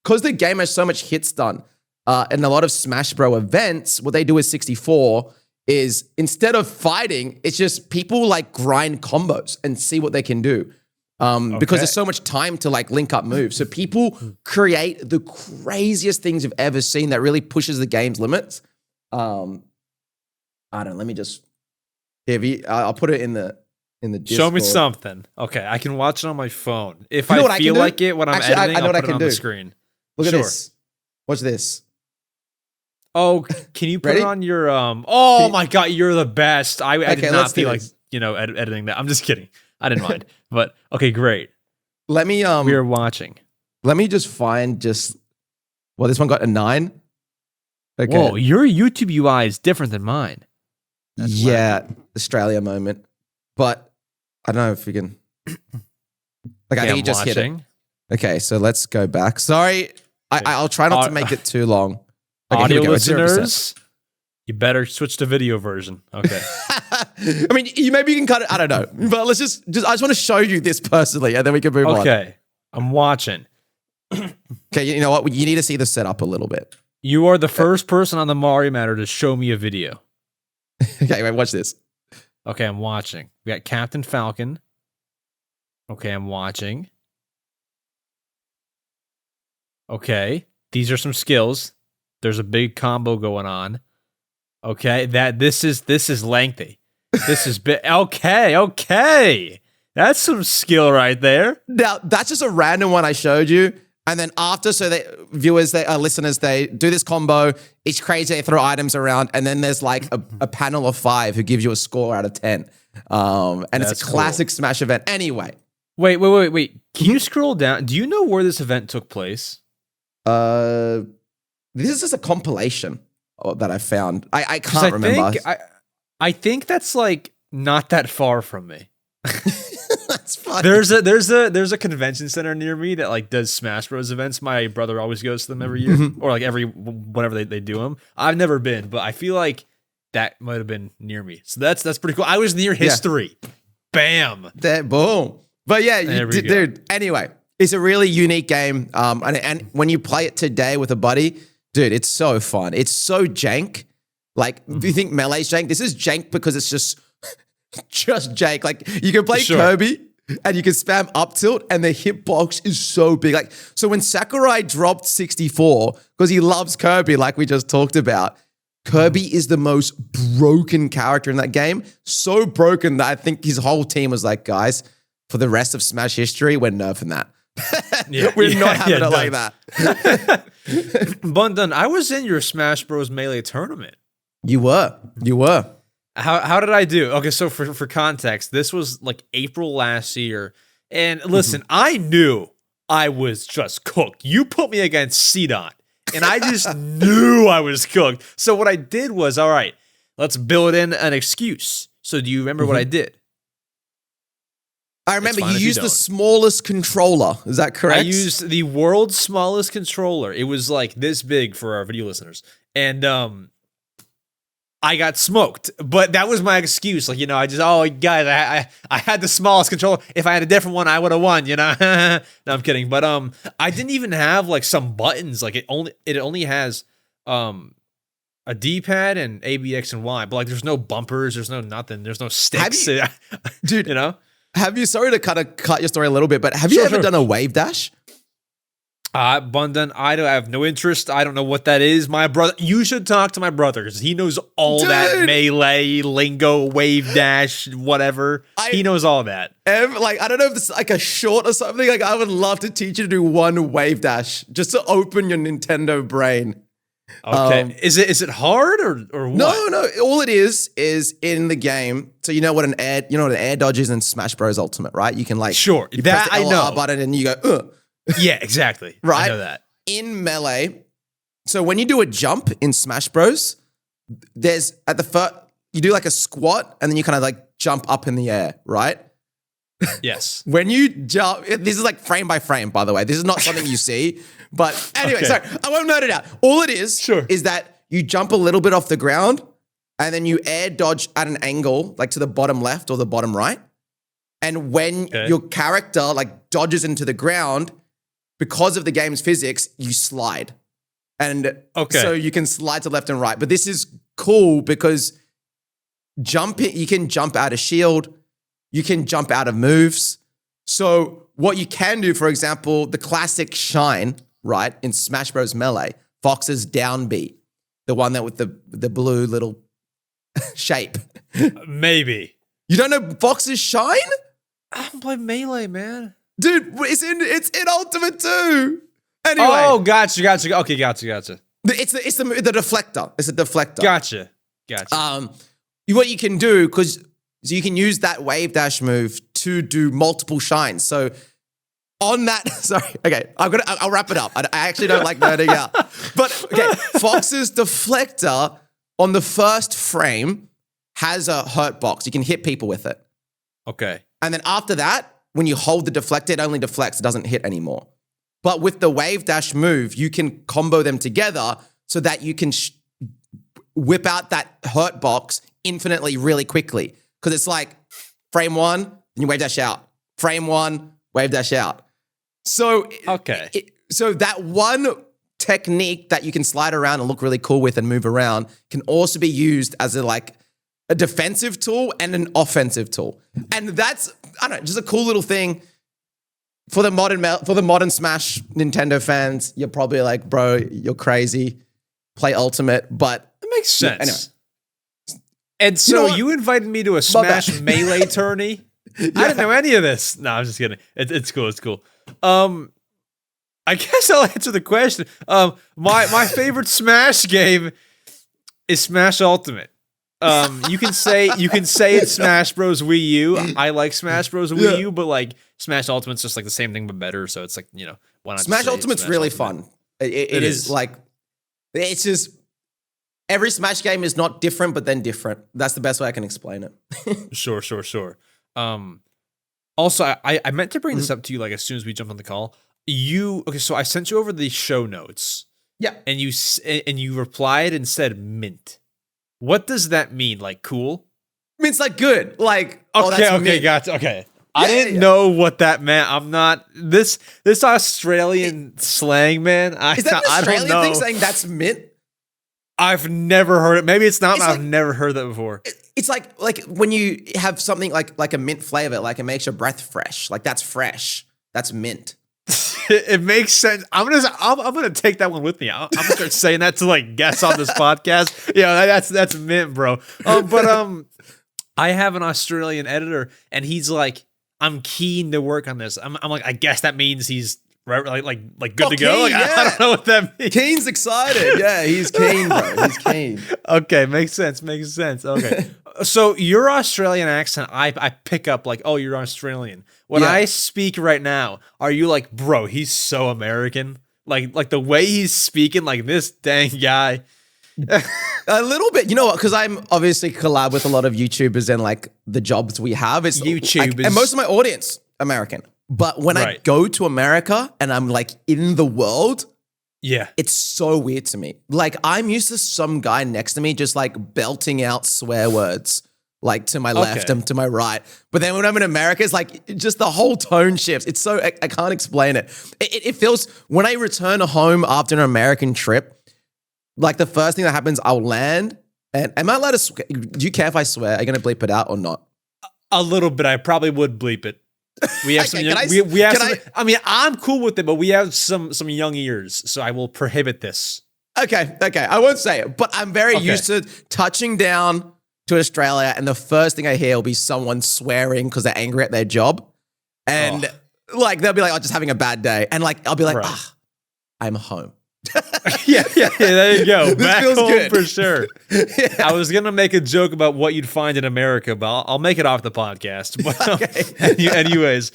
because the game has so much hit stun, and a lot of Smash Bro events, what they do with 64 is instead of fighting, it's just people like grind combos and see what they can do. Because there's so much time to like link up moves. So people create the craziest things you've ever seen that really pushes the game's limits. I don't know. Let me just, I'll put it in the Discord. Show me something. Okay, I can watch it on my phone. If I feel like it when I'm editing, I'll put it on the screen. Look at this. Watch this. Oh, can you put it on your oh my god, you're the best. I did not feel like, editing that. I'm just kidding. I didn't mind. But okay, great. Let me we are watching. Let me just find this one got a 9. Okay. Whoa, your YouTube UI is different than mine. That's Australia moment. But I don't know if we can like I think you just hit it. Okay, so let's go back. Sorry. I'll try not to make it too long. Okay, audio listeners, you better switch to video version. Okay. I mean, maybe you can cut it. I don't know. But let's just I just want to show you this personally, and then we can move on. Okay. I'm watching. Okay, you know what? You need to see the setup a little bit. You are the first person on the Mario Matter to show me a video. Okay, wait, watch this. Okay, I'm watching. We got Captain Falcon. Okay, I'm watching. Okay. These are some skills. There's a big combo going on. Okay. This is lengthy. This is big. Okay. That's some skill right there. Now, that's just a random one I showed you. And then after, so listeners, they do this combo. It's crazy. They throw items around. And then there's like a panel of 5 who gives you a score out of 10. And it's a classic Smash event. Anyway. Wait. Can you scroll down? Do you know where this event took place? This is just a compilation that I found. I can't remember. I think that's like not that far from me. That's funny. There's a convention center near me that like does Smash Bros events. My brother always goes to them every year, or like whenever they do them. I've never been, but I feel like that might have been near me. So that's pretty cool. I was near history. Yeah. Bam. Boom. But yeah, dude. Anyway, it's a really unique game. And when you play it today with a buddy, dude, it's so fun. It's so jank. Like, if you think Melee's jank, this is jank because it's just jank. Like, you can play Kirby and you can spam up tilt and the hitbox is so big. Like, so when Sakurai dropped 64, because he loves Kirby, like we just talked about, Kirby is the most broken character in that game. So broken that I think his whole team was like, guys, for the rest of Smash history, we're nerfing that. We're not having it like that. Bundun, I was in your Smash Bros. Melee tournament. You were. How did I do? Okay, so for context, this was like April last year. And listen, I knew I was just cooked. You put me against C-Dot, and I just knew I was cooked. So what I did was, all right, let's build in an excuse. So do you remember what I did? I remember you used the smallest controller. Is that correct? I used the world's smallest controller. It was like this big for our video listeners. And I got smoked. But that was my excuse. Like, guys, I had the smallest controller. If I had a different one, I would have won, No, I'm kidding. But I didn't even have like some buttons. Like it only has a D-pad and A, B, X, and Y. But like there's no bumpers, there's no nothing, there's no sticks. Dude, sorry to kind of cut your story a little bit, but have you ever done a wave dash? Bundun, I have no interest. I don't know what that is. My brother, you should talk to my brother because he knows all that melee, lingo, wave dash, whatever. He knows all that. I don't know if it's like a short or something. Like, I would love to teach you to do one wave dash just to open your Nintendo brain. Okay. Is it hard or what? No. All it is in the game. So you know what an air dodge is in Smash Bros. Ultimate, right? You can you press the LR button and you go, ugh. Yeah, exactly. Right? I know that. In Melee, so when you do a jump in Smash Bros, there's you do like a squat and then you kind of like jump up in the air, right? Yes. When you jump, this is like frame by frame, by the way. This is not something you see. But anyway, sorry, I won't nerd it out. All it is is that you jump a little bit off the ground and then you air dodge at an angle, like to the bottom left or the bottom right. And when your character like dodges into the ground, because of the game's physics, you slide. And so you can slide to left and right. But this is cool because you can jump out of shield. You can jump out of moves. So what you can do, for example, the classic shine, right, in Smash Bros. Melee, Fox's down B, the one that with the blue little shape. Maybe. You don't know Fox's shine? I don't play Melee, man. Dude, it's in Ultimate too. Anyway. Oh, gotcha. Okay, gotcha. It's the deflector. It's a deflector. Gotcha. What you can do, because you can use that wave dash move to do multiple shines. So on that, sorry, okay, I'll wrap it up. I actually don't like nerding out. But okay, Fox's deflector on the first frame has a hurt box. You can hit people with it. Okay. And then after that, when you hold the deflector, it only deflects. It doesn't hit anymore. But with the wave dash move, you can combo them together so that you can whip out that hurt box infinitely really quickly. Because it's like frame 1, then you wave dash out. Frame 1, wave dash out. So, so that one technique that you can slide around and look really cool with and move around can also be used as a defensive tool and an offensive tool. And that's, I don't know, just a cool little thing. for the modern Smash Nintendo fans, you're probably like, bro, you're crazy. Play Ultimate, but It makes sense. Yeah, anyway. And so You know what? you invited me to a Smash Melee tourney. I didn't know any of this. No, I'm just kidding. It's cool. It's cool. I guess I'll answer the question. My favorite Smash game is Smash Ultimate. You can say it's Smash Bros. Wii U. I like Smash Bros. Wii U, but like Smash Ultimate's just like the same thing but better. So it's like, why not? Smash say Ultimate's Smash really Ultimate? fun. It is like, it's just, every Smash game is not different, but then different. That's the best way I can explain it. Sure. Also, I meant to bring this up to you like as soon as we jumped on the call. So I sent you over the show notes. Yeah. And you replied and said mint. What does that mean? Like cool? I mean, it's like good. Like, Okay, mint. gotcha. Okay. I didn't know what that meant. I'm not this Australian slang, man. Is that an I don't Australian know. thing saying that's mint? I've never heard it. Maybe it's not, It's but I've like- never heard that before. It's like when you have something like a mint flavor, like it makes your breath fresh. Like that's fresh. That's mint. It makes sense. I'm gonna take that one with me. I'm gonna start saying that to like guests on this podcast. Yeah, that's mint, bro. But I have an Australian editor, and he's like, I'm keen to work on this. I'm like, I guess that means he's right, like good to go. Like, keen, I don't know what that means. Keen's excited. Yeah, he's keen, bro. He's keen. Okay, makes sense. Okay. So your Australian accent, I pick up like, oh, you're Australian. When Yeah. I speak right now, are you like, bro, he's so American? Like the way he's speaking, like this dang guy. A little bit, you know what? Because I'm obviously collab with a lot of YouTubers and like the jobs we have. It's YouTubers. and most of my audience American. But when I Right. go to America and I'm like in the world, Yeah. it's so weird to me. Like I'm used to some guy next to me just like belting out swear words, like to my left Okay. and to my right. But then when I'm in America, it's like just the whole tone shifts. It's so I can't explain it. It feels when I return home after an American trip, like the first thing that happens, I'll land. And am I allowed to swear? Do you care if I swear? Are you gonna bleep it out or not? A little bit. I probably would bleep it. We have some. Okay, Young, can I- we have can some. I mean, I'm cool with it, but we have some young ears, so I will prohibit this. Okay. I won't say it, but I'm very Okay. used to touching down to Australia, and the first thing I hear will be someone swearing because they're angry at their job, and like they'll be like, "Oh, just having a bad day," and like I'll be like, Right. "Ah, I'm home." Yeah. There you go. This Back feels home good. for sure. I was gonna make a joke about what you'd find in America, but I'll make it off the podcast. But anyways,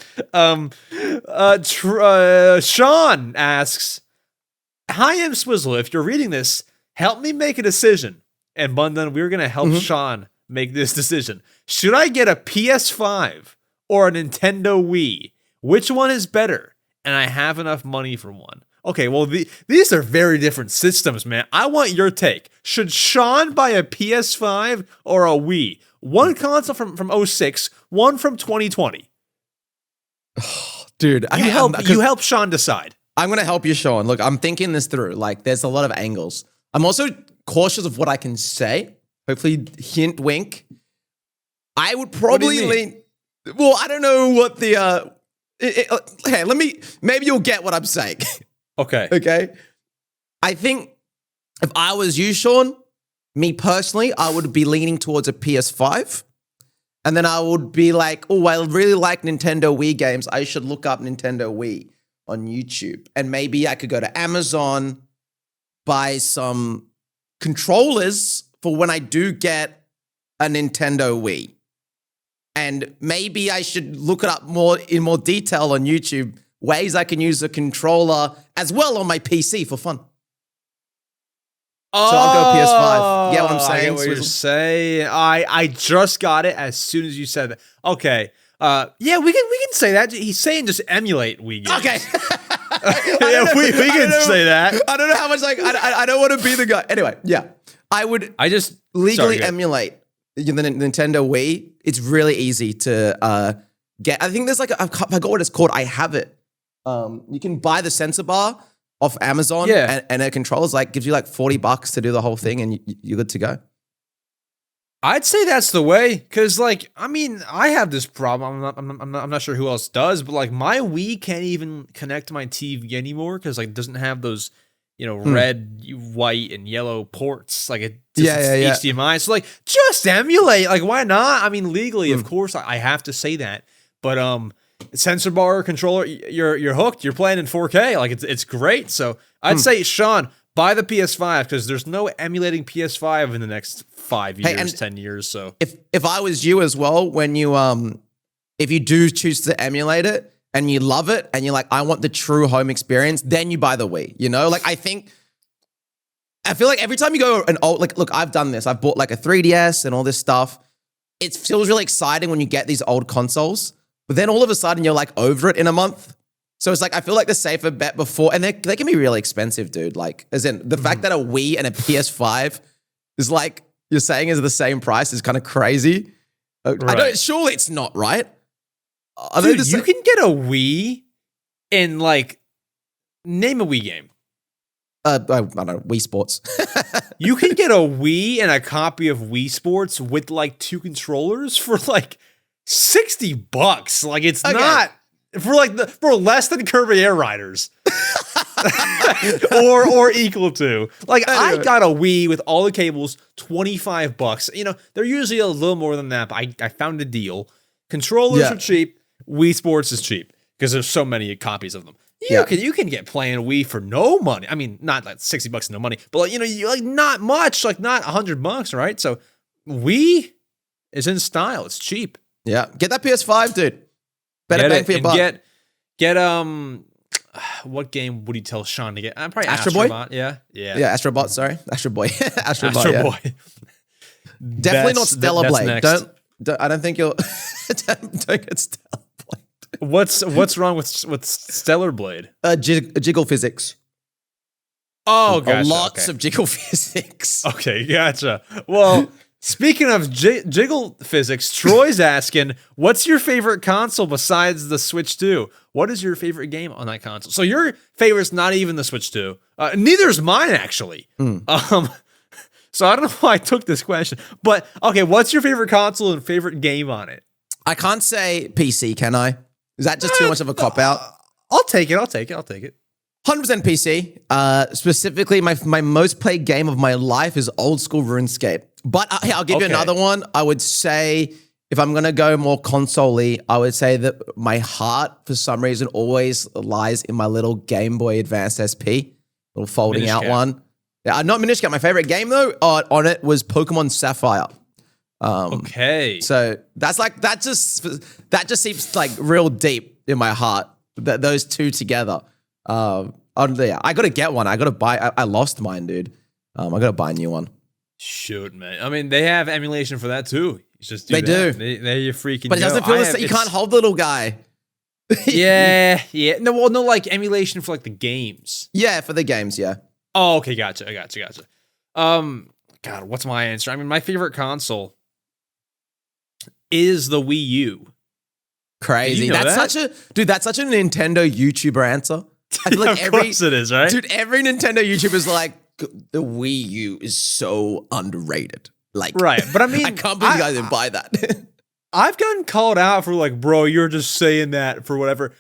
Sean asks, "Hi, EmSwizzle. If you're reading this, help me make a decision." And Bundun, we're gonna help Sean make this decision. Should I get a PS5 or a Nintendo Wii? Which one is better? And I have enough money for one. Okay, well, these are very different systems, man. I want your take. Should Sean buy a PS5 or a Wii? One console from 06, one from 2020. Dude, You help Sean decide. I'm gonna help you, Sean. Look, I'm thinking this through. Like, there's a lot of angles. I'm also cautious of what I can say. Hopefully, hint, wink. I would probably you mean? lean. Well, I don't know what the. Okay, maybe you'll get what I'm saying. Okay. Okay. I think if I was you, Sean, me personally, I would be leaning towards a PS5. And then I would be like, oh, I really like Nintendo Wii games. I should look up Nintendo Wii on YouTube. And maybe I could go to Amazon, buy some controllers for when I do get a Nintendo Wii. And maybe I should look it up in more detail on YouTube, ways I can use a controller as well on my PC for fun. So I'll go PS5. Get what I'm saying? I get what you're Swizzle? saying. I just got it as soon as you said that. Okay. Yeah, we can say that. He's saying just emulate Wii games. Okay. Yeah, we can say that. I don't know how much I don't want to be the guy. Anyway, yeah. I would I just legally sorry, go ahead. emulate the Nintendo Wii. It's really easy to get. I think there's I forgot what it's called. I have it. You can buy the sensor bar off Amazon, Yeah. and a controller's gives you $40 to do the whole thing, and you're good to go. I'd say that's the way, because like, I mean, I have this problem. I'm not sure who else does, but like my Wii can't even connect to my TV anymore because like it doesn't have those, red, white, and yellow ports. Like it's HDMI. So like, just emulate. Like, why not? I mean, legally, of course, I have to say that. But sensor bar controller, you're hooked. You're playing in 4K. Like it's great. So I'd say, Sean, buy the PS5 because there's no emulating PS5 in the next 5 years, 10 years. So if I was you as well, when you if you do choose to emulate it and you love it and you're like, I want the true home experience, then you buy the Wii. Like I feel like every time you go an old, like, look, I've done this. I've bought like a 3DS and all this stuff. It feels really exciting when you get these old consoles, but then all of a sudden you're like over it in a month. So it's like, I feel like the safer bet before, and they can be really expensive, dude. Like, as in the fact that a Wii and a PS5 is like, you're saying is the same price is kind of crazy. Right. Surely it's not, right? Dude, you can get a Wii and like, name a Wii game. I don't know, Wii Sports. You can get a Wii and a copy of Wii Sports with like 2 controllers for like $60. Like it's not for less than Kirby Air Riders. or equal to. Like anyway. I got a Wii with all the cables, $25. They're usually a little more than that, but I found a deal. Controllers are cheap. Wii Sports is cheap because there's so many copies of them. You can get playing Wii for no money. I mean, not like $60 no money, but like, you like not much, like not $100, right? So Wii is in style. It's cheap. Yeah. Get that PS5, dude. Better bang for your buck. Get what game would you tell Sean to get? I'm probably Astro Boy. Yeah, Astro Bot. Sorry, Astro Boy. Astro Boy. Definitely not Stellar Blade. Next. Don't. I don't think you'll. don't get Stellar Blade. What's wrong with Stellar Blade? Jiggle physics. Oh, gotcha. Lots of jiggle physics. Okay, gotcha. Well. Speaking of jiggle physics, Troy's asking, what's your favorite console besides the Switch 2? What is your favorite game on that console? So your favorite's not even the Switch 2. Neither's mine, actually. So I don't know why I took this question. But, okay, what's your favorite console and favorite game on it? I can't say PC, can I? Is that just too much of a cop-out? I'll take it. 100% PC. Specifically, my most played game of my life is old school RuneScape. But I'll give you another one. I would say, if I'm going to go more console-y, I would say that my heart, for some reason, always lies in my little Game Boy Advance SP, little folding out one. Yeah, not Minish Cap. My favorite game, though, on it was Pokemon Sapphire. Okay. So that's like, that just seems like real deep in my heart, those two together. I got to get one. I got to buy, I lost mine, dude. I got to buy a new one. Shoot, man. I mean, they have emulation for that too. It's just they do. They're your freaking. But it doesn't feel the same. You can't hold the little guy. Yeah. No, like emulation for like the games. Yeah, for the games. Yeah. Oh, okay, gotcha. God, what's my answer? I mean, my favorite console is the Wii U. Crazy. That's such a Nintendo YouTuber answer. I feel like of course it is, right? Dude, every Nintendo YouTuber is like, the Wii U is so underrated. Like, right, but I mean, I can't believe you guys didn't buy that. I've gotten called out for like, bro, you're just saying that for whatever.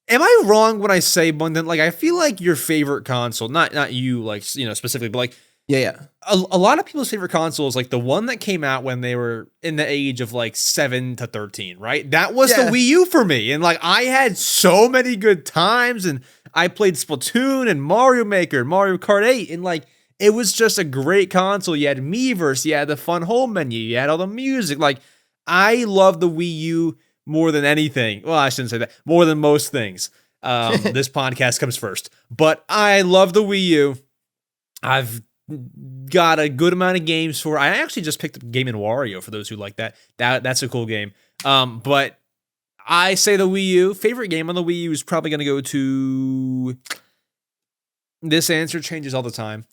Am I wrong when I say, Bundun? Like, I feel like your favorite console, not you, like, specifically, but like, yeah. A lot of people's favorite console is like the one that came out when they were in the age of like 7 to 13, right? That was the Wii U for me, and like I had so many good times, and I played Splatoon and Mario Maker, Mario Kart 8, and like it was just a great console. You had Miiverse, you had the fun home menu, you had all the music. Like I love the Wii U more than anything. Well, I shouldn't say that. More than most things. This podcast comes first, but I love the Wii U. I've got a good amount of games for. I actually just picked up Game & Wario for those who like that. That's a cool game. But I say the Wii U. Favorite game on the Wii U is probably going to go to. This answer changes all the time.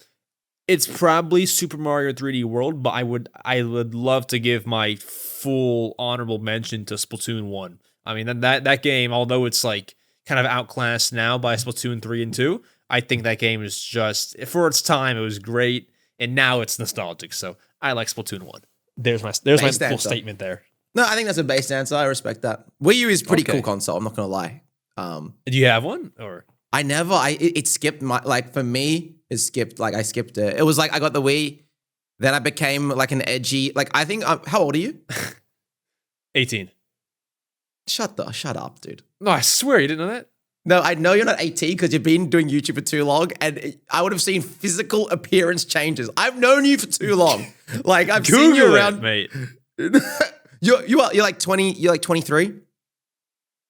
It's probably Super Mario 3D World, but I would love to give my full honorable mention to Splatoon 1. I mean, that game, although it's like kind of outclassed now by Splatoon 3 and 2, I think that game is just, for its time, it was great. and now it's nostalgic. So I like Splatoon 1. There's my Based full answer. statement there. No, I think that's a based answer. I respect that. Wii U is pretty Okay. cool console. I'm not gonna lie. Do you have one or? I never. It skipped my like for me. It skipped like I skipped it. It was like I got the Wii, then I became like an edgy. Like I think. How old are you? 18. Shut up, dude. No, I swear you didn't know that. No, I know you're not 18 because you've been doing YouTube for too long, and I would have seen physical appearance changes. I've known you for too long. Like I've seen you Google around. it, mate. You're like 20. You're like 23.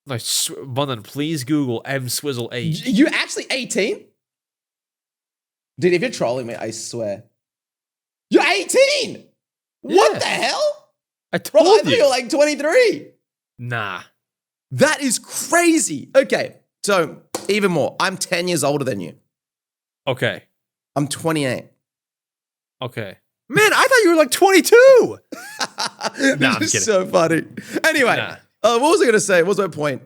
Like, Bundun, please Google EmSwizzle age. You actually 18? Dude, if you're trolling me, I swear. You're 18! What Yeah. the hell? I Bro, I told thought you. you were like 23. Nah. That is crazy. Okay, so even more. I'm 10 years older than you. Okay. I'm 28. Okay. Man, I thought you were like 22. This Nah, I'm is kidding. so funny. Anyway, Nah. what was I going to say? What was my point?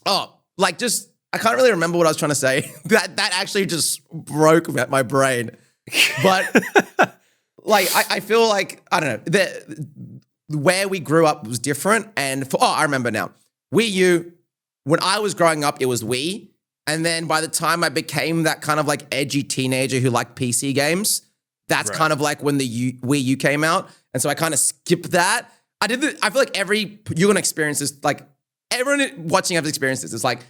Oh, like just, I can't really remember what I was trying to say. That actually just broke my brain. But like, I feel like, I don't know, where we grew up was different. And I remember now. Wii U, when I was growing up, it was Wii. And then by the time I became that kind of like edgy teenager who liked PC games, that's Right. kind of like when the Wii U came out. And so I kind of skipped that. I feel like you're going to experience this, like everyone watching has experienced this. It's like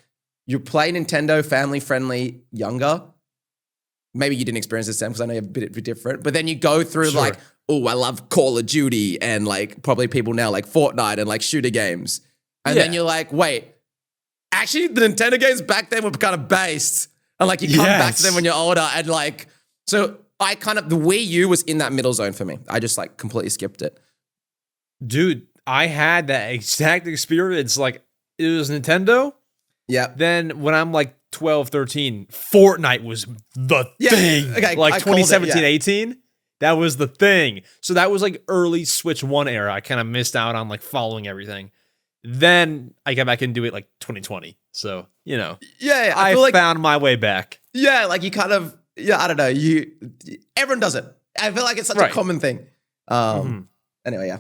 you play Nintendo, family friendly, younger. Maybe you didn't experience this, Sam, because I know you're a bit different. But then you go through Sure. like, oh, I love Call of Duty and like probably people now like Fortnite and like shooter games. And then Yeah. you're like, wait, actually the Nintendo games back then were kind of based. And like you come back to them Yes. when you're older and like, so the Wii U was in that middle zone for me. I just like completely skipped it. Dude, I had that exact experience. Like, it was Nintendo. Yeah. Then when I'm like 12, 13, Fortnite was the Yeah, thing. okay, Like I called it, 2017, yeah. 18, that was the thing. So that was like early Switch 1 era. I kind of missed out on like following everything. Then I got back into it like 2020. So, you know, Yeah. I feel like, found my way back. yeah, like you kind of, I don't know. Everyone does it. I feel like it's such Right. a common thing. Anyway, yeah.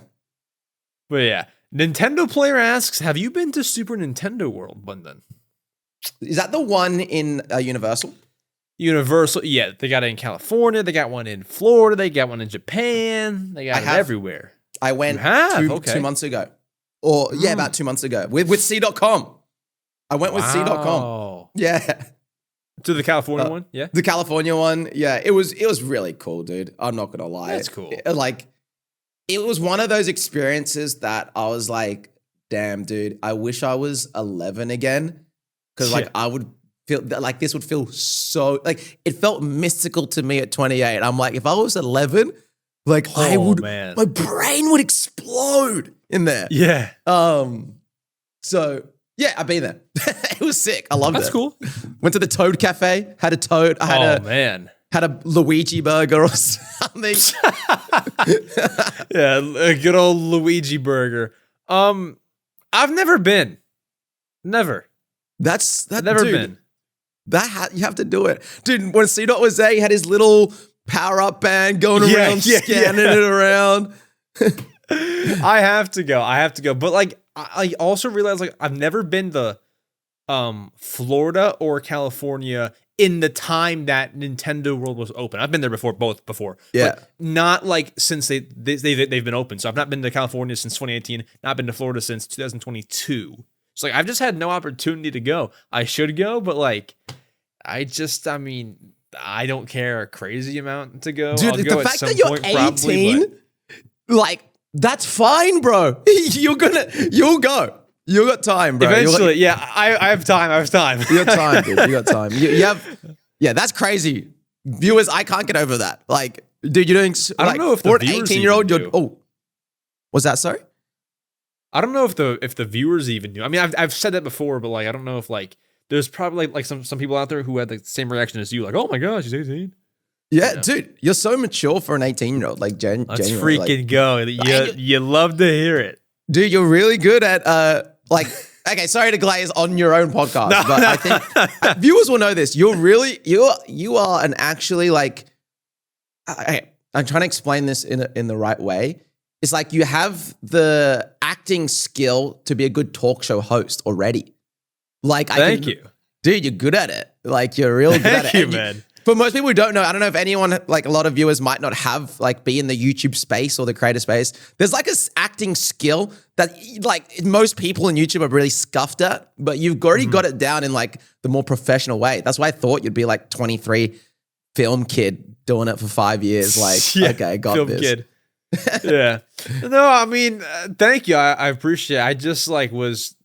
But yeah, Nintendo Player asks, have you been to Super Nintendo World, Bundun? Is that the one in Universal? Universal, yeah, they got it in California, they got one in Florida, they got one in Japan, they got I it have. everywhere. I went You have? Okay. 2 months ago. Or, yeah, about 2 months ago with C.com. I went with C.com. Wow. Yeah. To the California one, yeah. The California one. Yeah. It was really cool, dude. I'm not going to lie. That's cool. It was one of those experiences that I was like, damn, dude, I wish I was 11 again. Because like Yeah. I would feel that like this would feel so like it felt mystical to me at 28. I'm like, if I was 11, like I Oh, would, man. my brain would explode in there. Yeah, So yeah, I've been there. It was sick. I loved it. that's cool. Went to the Toad Cafe, had a toad. I had Man. had a Luigi burger or something. Yeah, a good old Luigi burger. I've never been. Never. That's Never dude, been. You have to do it, dude. When C Dot was there, he had his little power up band going around, scanning it around. I have to go. But like, I also realized like I've never been to Florida or California in the time that Nintendo World was open. I've been there both before. Yeah. But not like since they've been open. So I've not been to California since 2018, not been to Florida since 2022. So like I've just had no opportunity to go. I should go, but like I mean, I don't care a crazy amount to go. Dude, I'll go the at fact some that you're point, probably, 18, but like that's fine, bro. You'll go. You got time, bro. eventually, yeah, I have time. You got time, dude. You got time. You have, yeah, that's crazy. Viewers, I can't get over that. Like, dude, you're doing. I don't like, know if the for an viewers 18-year-old, even you're. do. Oh, was that sorry? I don't know if the viewers even do. I mean, I've said that before, but like I don't know if like there's probably like some people out there who had the same reaction as you, like, oh my gosh, he's 18. Yeah, dude, you're so mature for an 18-year-old. Like, Let's genuinely, freaking like, go. You love to hear it. dude, you're really good at like. Okay, sorry to glaze on your own podcast, but I think viewers will know this. You are an actually like. Okay, I'm trying to explain this in the right way. It's like you have the acting skill to be a good talk show host already. Like, Thank you. Dude, you're good at it. Like, you're really good at it. Thank you, man. For most people who don't know, I don't know if anyone, like a lot of viewers might not have, like, be in the YouTube space or the creator space. There's like a acting skill that like most people in YouTube are really scuffed at, but you've already got it down in like the more professional way. That's why I thought you'd be like 23 film kid doing it for 5 years. Like, okay, got film this. Kid. Yeah. No, I mean, thank you. I appreciate it. I just like was,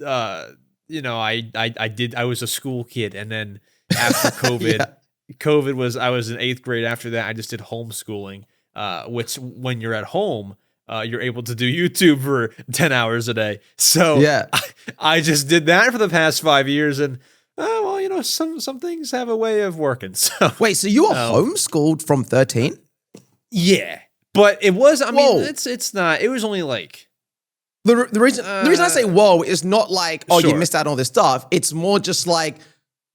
I was a school kid, and then after COVID, I was in 8th grade. After that, I just did homeschooling, which when you're at home, you're able to do YouTube for 10 hours a day. So Yeah. I just did that for the past 5 years, and some things have a way of working. So Wait, so you were homeschooled from 13? yeah, but it was. I Whoa. mean, it's not. It was only like. The reason I say whoa is not like, oh, you Sure. missed out on all this stuff. It's more just like,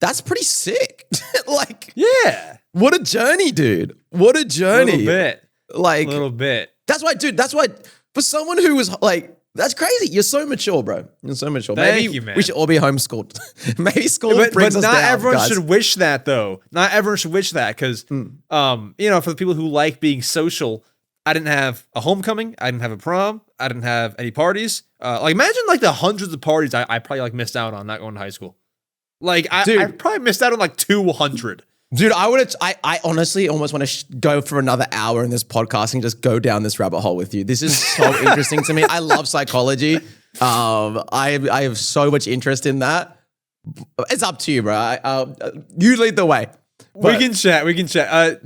that's pretty sick. Like, Yeah, what a journey, dude. What a a journey. little bit. Like, A little bit. that's why, for someone who was like, that's crazy. You're so mature, bro. You're so mature. Thank Maybe you, man. we should all be homeschooled. Maybe school But brings us not down, everyone guys. should wish that, though. Not everyone should wish that because, for the people who like being social, I didn't have a homecoming. I didn't have a prom. I didn't have any parties. Like, imagine like the hundreds of parties I probably like missed out on not going to high school. Like, I probably missed out on like 200. Dude, I honestly almost want to go for another hour in this podcast and just go down this rabbit hole with you. This is so interesting to me. I love psychology. I have so much interest in that. It's up to you, bro. You lead the way. We can chat.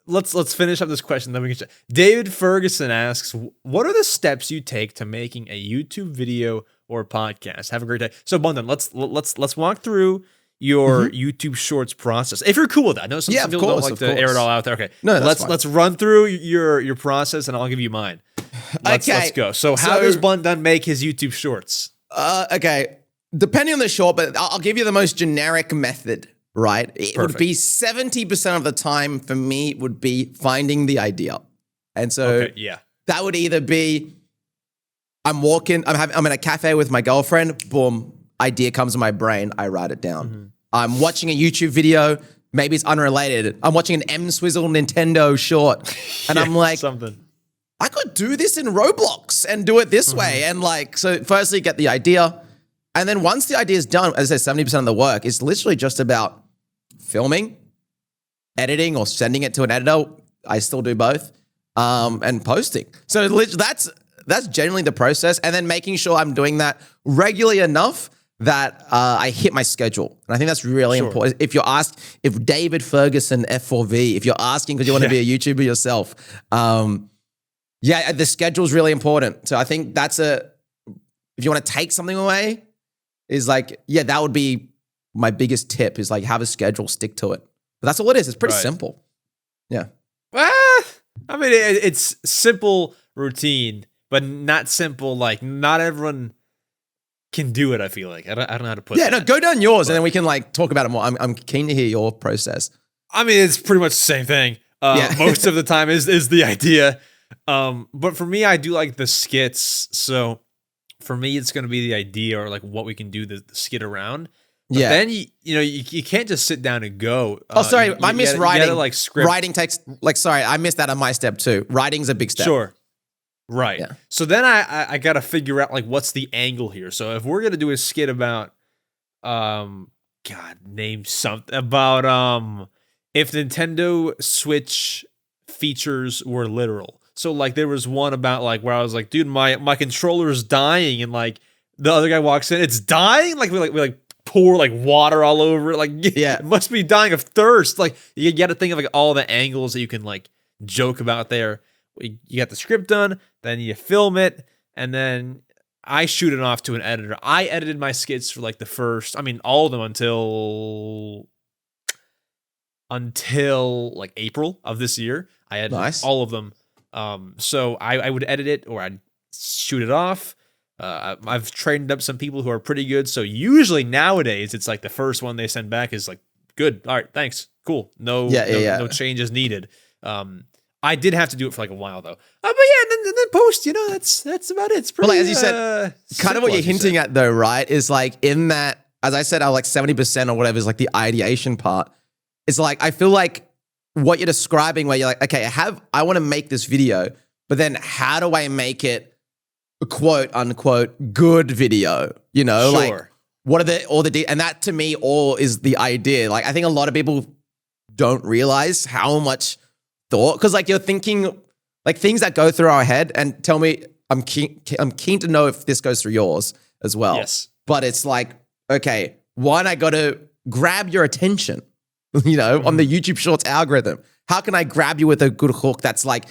Let's finish up this question, then we can chat. David Ferguson asks, "What are the steps you take to making a YouTube video or podcast?" Have a great day. So, Bundun, let's walk through your YouTube Shorts process. If you're cool with that. I know some people don't like to air it all out there. Okay. No, that's fine. Let's run through your process, and I'll give you mine. Let's go. So how does Bundun make his YouTube Shorts? Okay. Depending on the short, but I'll give you the most generic method, right? It would be 70% of the time for me would be finding the idea. And so that would either be I'm in a cafe with my girlfriend, boom, idea comes to my brain, I write it down. I'm watching a YouTube video, maybe it's unrelated. I'm watching an EmSwizzle Nintendo short, and I'm like, I could do this in Roblox and do it this way. And like, so firstly, get the idea. And then once the idea is done, as I said, 70% of the work is literally just about filming, editing, or sending it to an editor. I still do both, and posting. So that's generally the process. And then making sure I'm doing that regularly enough that I hit my schedule. And I think that's really important. If David Ferguson F4V, if you're asking because you want to be a YouTuber yourself, the schedule is really important. So I think if you want to take something away, is like, that would be my biggest tip is like have a schedule, stick to it. But that's all it is. It's pretty simple. Yeah. I mean, it's simple routine, but not simple. Like not everyone can do it. I feel like I don't know how to put it. Yeah, no, go down yours and then we can like talk about it more. I'm keen to hear your process. I mean, it's pretty much the same thing. Most of the time is the idea. But for me, I do like the skits. So for me, it's going to be the idea or like what we can do the skit around. But then you can't just sit down and go. I missed writing. You gotta, like script. Writing takes I missed that on my step too. Writing's a big step. Sure. Right. Yeah. So then I got to figure out like what's the angle here. So if we're going to do a skit about name something about if Nintendo Switch features were literal. So like there was one about like where I was like, dude, my controller's dying, and like the other guy walks in, it's dying, like we pour like water all over it, like it must be dying of thirst. Like you got to think of like all the angles that you can like joke about there. You got the script done, then you film it, and then I shoot it off to an editor. I edited my skits for like all of them until like April of this year. I edited all of them. So I would edit it or I'd shoot it off. I've trained up some people who are pretty good. So usually nowadays it's like the first one they send back is like, good. All right, thanks. Cool. No changes needed. I did have to do it for like a while though. But yeah, and then post, that's about it. It's pretty. Well, like, as you said, kind of what you're hinting at though, right? Is like in that, as I said, like 70% or whatever is like the ideation part. It's like, I feel like what you're describing where you're like, okay, I want to make this video, but then how do I make it a quote unquote good video? Sure. Like what are and that to me all is the idea. Like I think a lot of people don't realize how much thought, because like you're thinking like things that go through our head, and tell me, I'm keen to know if this goes through yours as well. Yes. But it's like, okay, one, I got to grab your attention, on the YouTube Shorts algorithm. How can I grab you with a good hook that's like,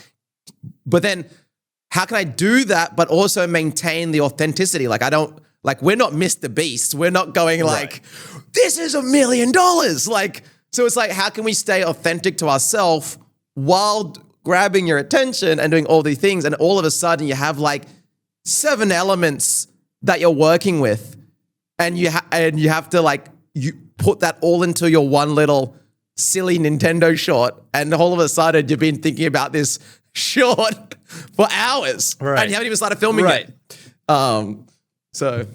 but then how can I do that but also maintain the authenticity? Like we're not Mr. Beast. We're not going like, this is $1 million. Like, so it's like, how can we stay authentic to ourselves while grabbing your attention and doing all these things? And all of a sudden you have like 7 elements that you're working with, and you have to like, you put that all into your one little silly Nintendo short, and all of a sudden you've been thinking about this short for hours, right? And you haven't even started filming it. So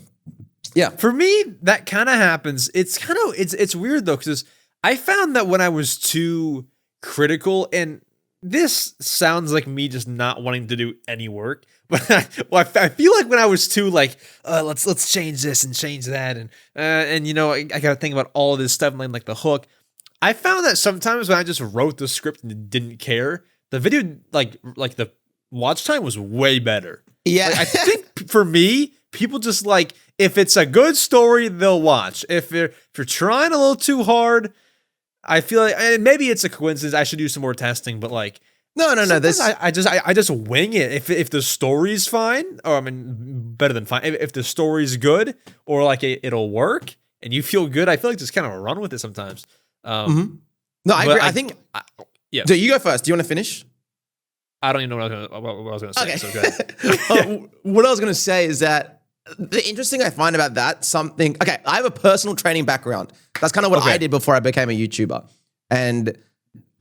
yeah, for me that kind of happens. It's weird though, because I found that when I was too critical, and this sounds like me just not wanting to do any work, but I feel like when I was too like, let's change this and change that, and I gotta think about all this stuff and like the hook. I found that sometimes when I just wrote the script and didn't care, the video like the watch time was way better. Yeah, like, I think for me, people just like, if it's a good story, they'll watch. If you're trying a little too hard, I feel like, and maybe it's a coincidence, I should do some more testing, but like, no. This I just wing it. If the story's fine, or I mean, better than fine. If the story's good, or like it'll work, and you feel good, I feel like just kind of run with it sometimes. No, I agree. I think. Yeah. Do you go first? Do you want to finish? I don't even know what I was going to say. Okay. So go ahead. What I was going to say is that the interesting I find about that, okay, I have a personal training background. That's kind of what I did before I became a YouTuber. And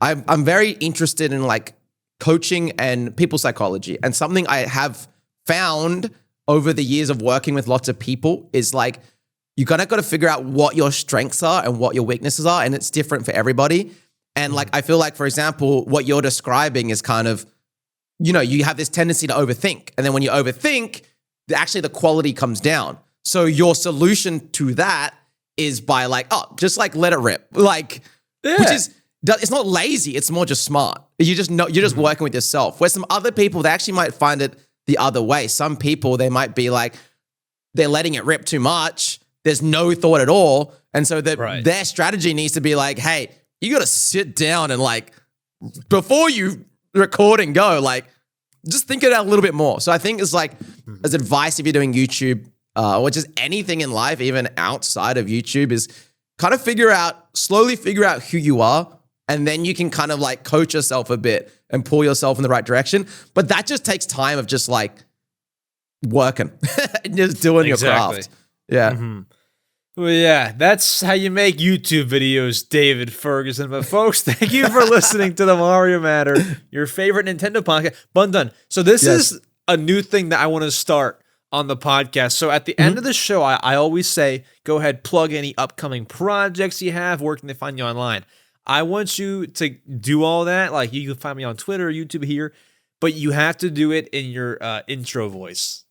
I'm very interested in like coaching and people psychology. And something I have found over the years of working with lots of people is like, you got to figure out what your strengths are and what your weaknesses are. And it's different for everybody. And like, I feel like, for example, what you're describing is kind of, you have this tendency to overthink. And then when you overthink, actually the quality comes down. So your solution to that is by like, just like let it rip. Like, which is, it's not lazy. It's more just smart. You just know, you're just working with yourself. Where some other people, they actually might find it the other way. Some people, they might be like, they're letting it rip too much. There's no thought at all. And so their strategy needs to be like, hey, you got to sit down and like, before you record and go, like, just think it out a little bit more. So I think it's like, as advice, if you're doing YouTube, or just anything in life, even outside of YouTube, is kind of slowly figure out who you are. And then you can kind of like coach yourself a bit and pull yourself in the right direction. But that just takes time of just like working and just doing your craft. Yeah. Mm-hmm. Well, yeah, that's how you make YouTube videos, David Ferguson. But folks, thank you for listening to the Mario Matter, your favorite Nintendo podcast. Bundun. So this is a new thing that I want to start on the podcast. So at the end of the show, I always say, go ahead, plug any upcoming projects you have, where can they find you online? I want you to do all that. Like, you can find me on Twitter or YouTube here, but you have to do it in your intro voice.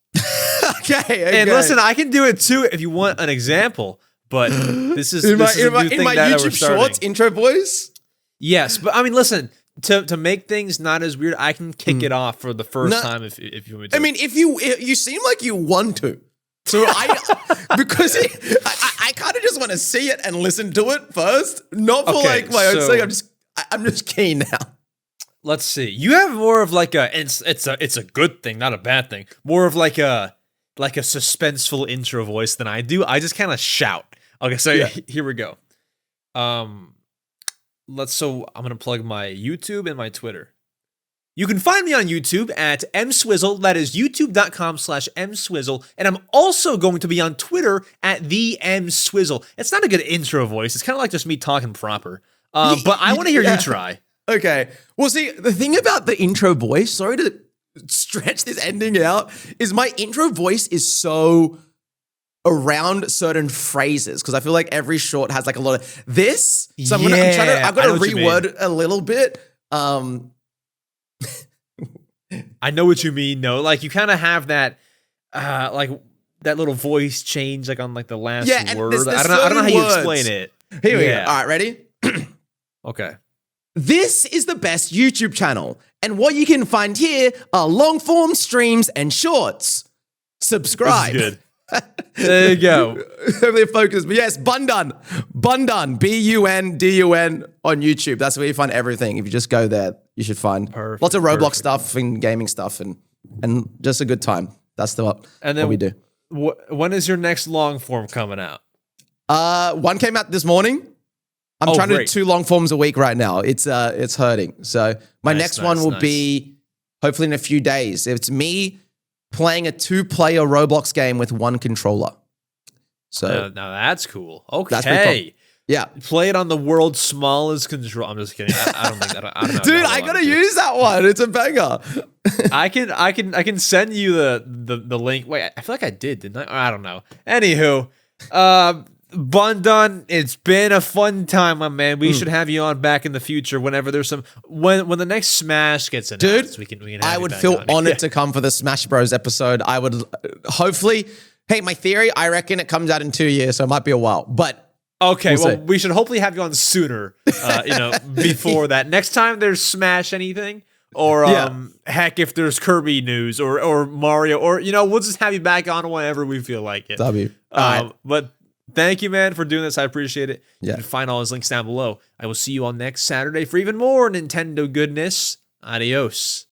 Okay. And listen, I can do it too if you want an example, but this is in my that YouTube Shorts intro voice. Yes, but I mean, listen, to make things not as weird, I can kick it off for the first time if you want me to. I mean, if you seem like you want to, so because I kind of just want to see it and listen to it first, not for like my own sake. I'm just keen now. Let's see. You have more of like it's a good thing, not a bad thing. More of like a suspenseful intro voice than I do. I just kind of shout. Okay, so here we go. I'm gonna plug my YouTube and my Twitter. You can find me on YouTube at EmSwizzle. That is youtube.com/EmSwizzle. And I'm also going to be on Twitter at the EmSwizzle. It's not a good intro voice. It's kind of like just me talking proper. But I want to hear you try. Okay. Well, see, the thing about the intro voice, sorry to stretch this ending out, is my intro voice is so around certain phrases because I feel like every short has like a lot of this. So I've got to reword a little bit. I know what you mean. No, like you kind of have that, like that little voice change, like on like the last word. There's I don't know how you explain it. Here we go. All right, ready? Okay. This is the best YouTube channel, and what you can find here are long form streams and shorts. Subscribe. This is good. There you go. They're focused. But yes, Bundun, Bundun, Bundun on YouTube. That's where you find everything. If you just go there, you should find lots of Roblox stuff and gaming stuff and just a good time. That's what we do. When is your next long form coming out? One came out this morning. I'm trying to do 2 long forms a week right now. It's hurting. So my next one will be hopefully in a few days. It's me playing a 2-player Roblox game with 1 controller. So now that's cool. Okay. That's pretty fun. Yeah. Play it on the world's smallest control. I'm just kidding. I don't think that. I don't know. Dude, I gotta use that one. It's a banger. I can send you the link. Wait, I feel like I didn't I? I don't know. Anywho, Bundun, it's been a fun time, my man. We should have you on back in the future whenever there's some when the next Smash gets announced. Dude, we can I would feel honored to come for the Smash Bros episode. I would hopefully. Hey, my theory, I reckon it comes out in 2 years, so it might be a while. But okay, we should hopefully have you on sooner. Before that. Next time there's Smash anything, or heck, if there's Kirby news or Mario, or we'll just have you back on whenever we feel like it. W. Right. But thank you, man, for doing this. I appreciate it. Yeah. You can find all his links down below. I will see you on next Saturday for even more Nintendo goodness. Adios.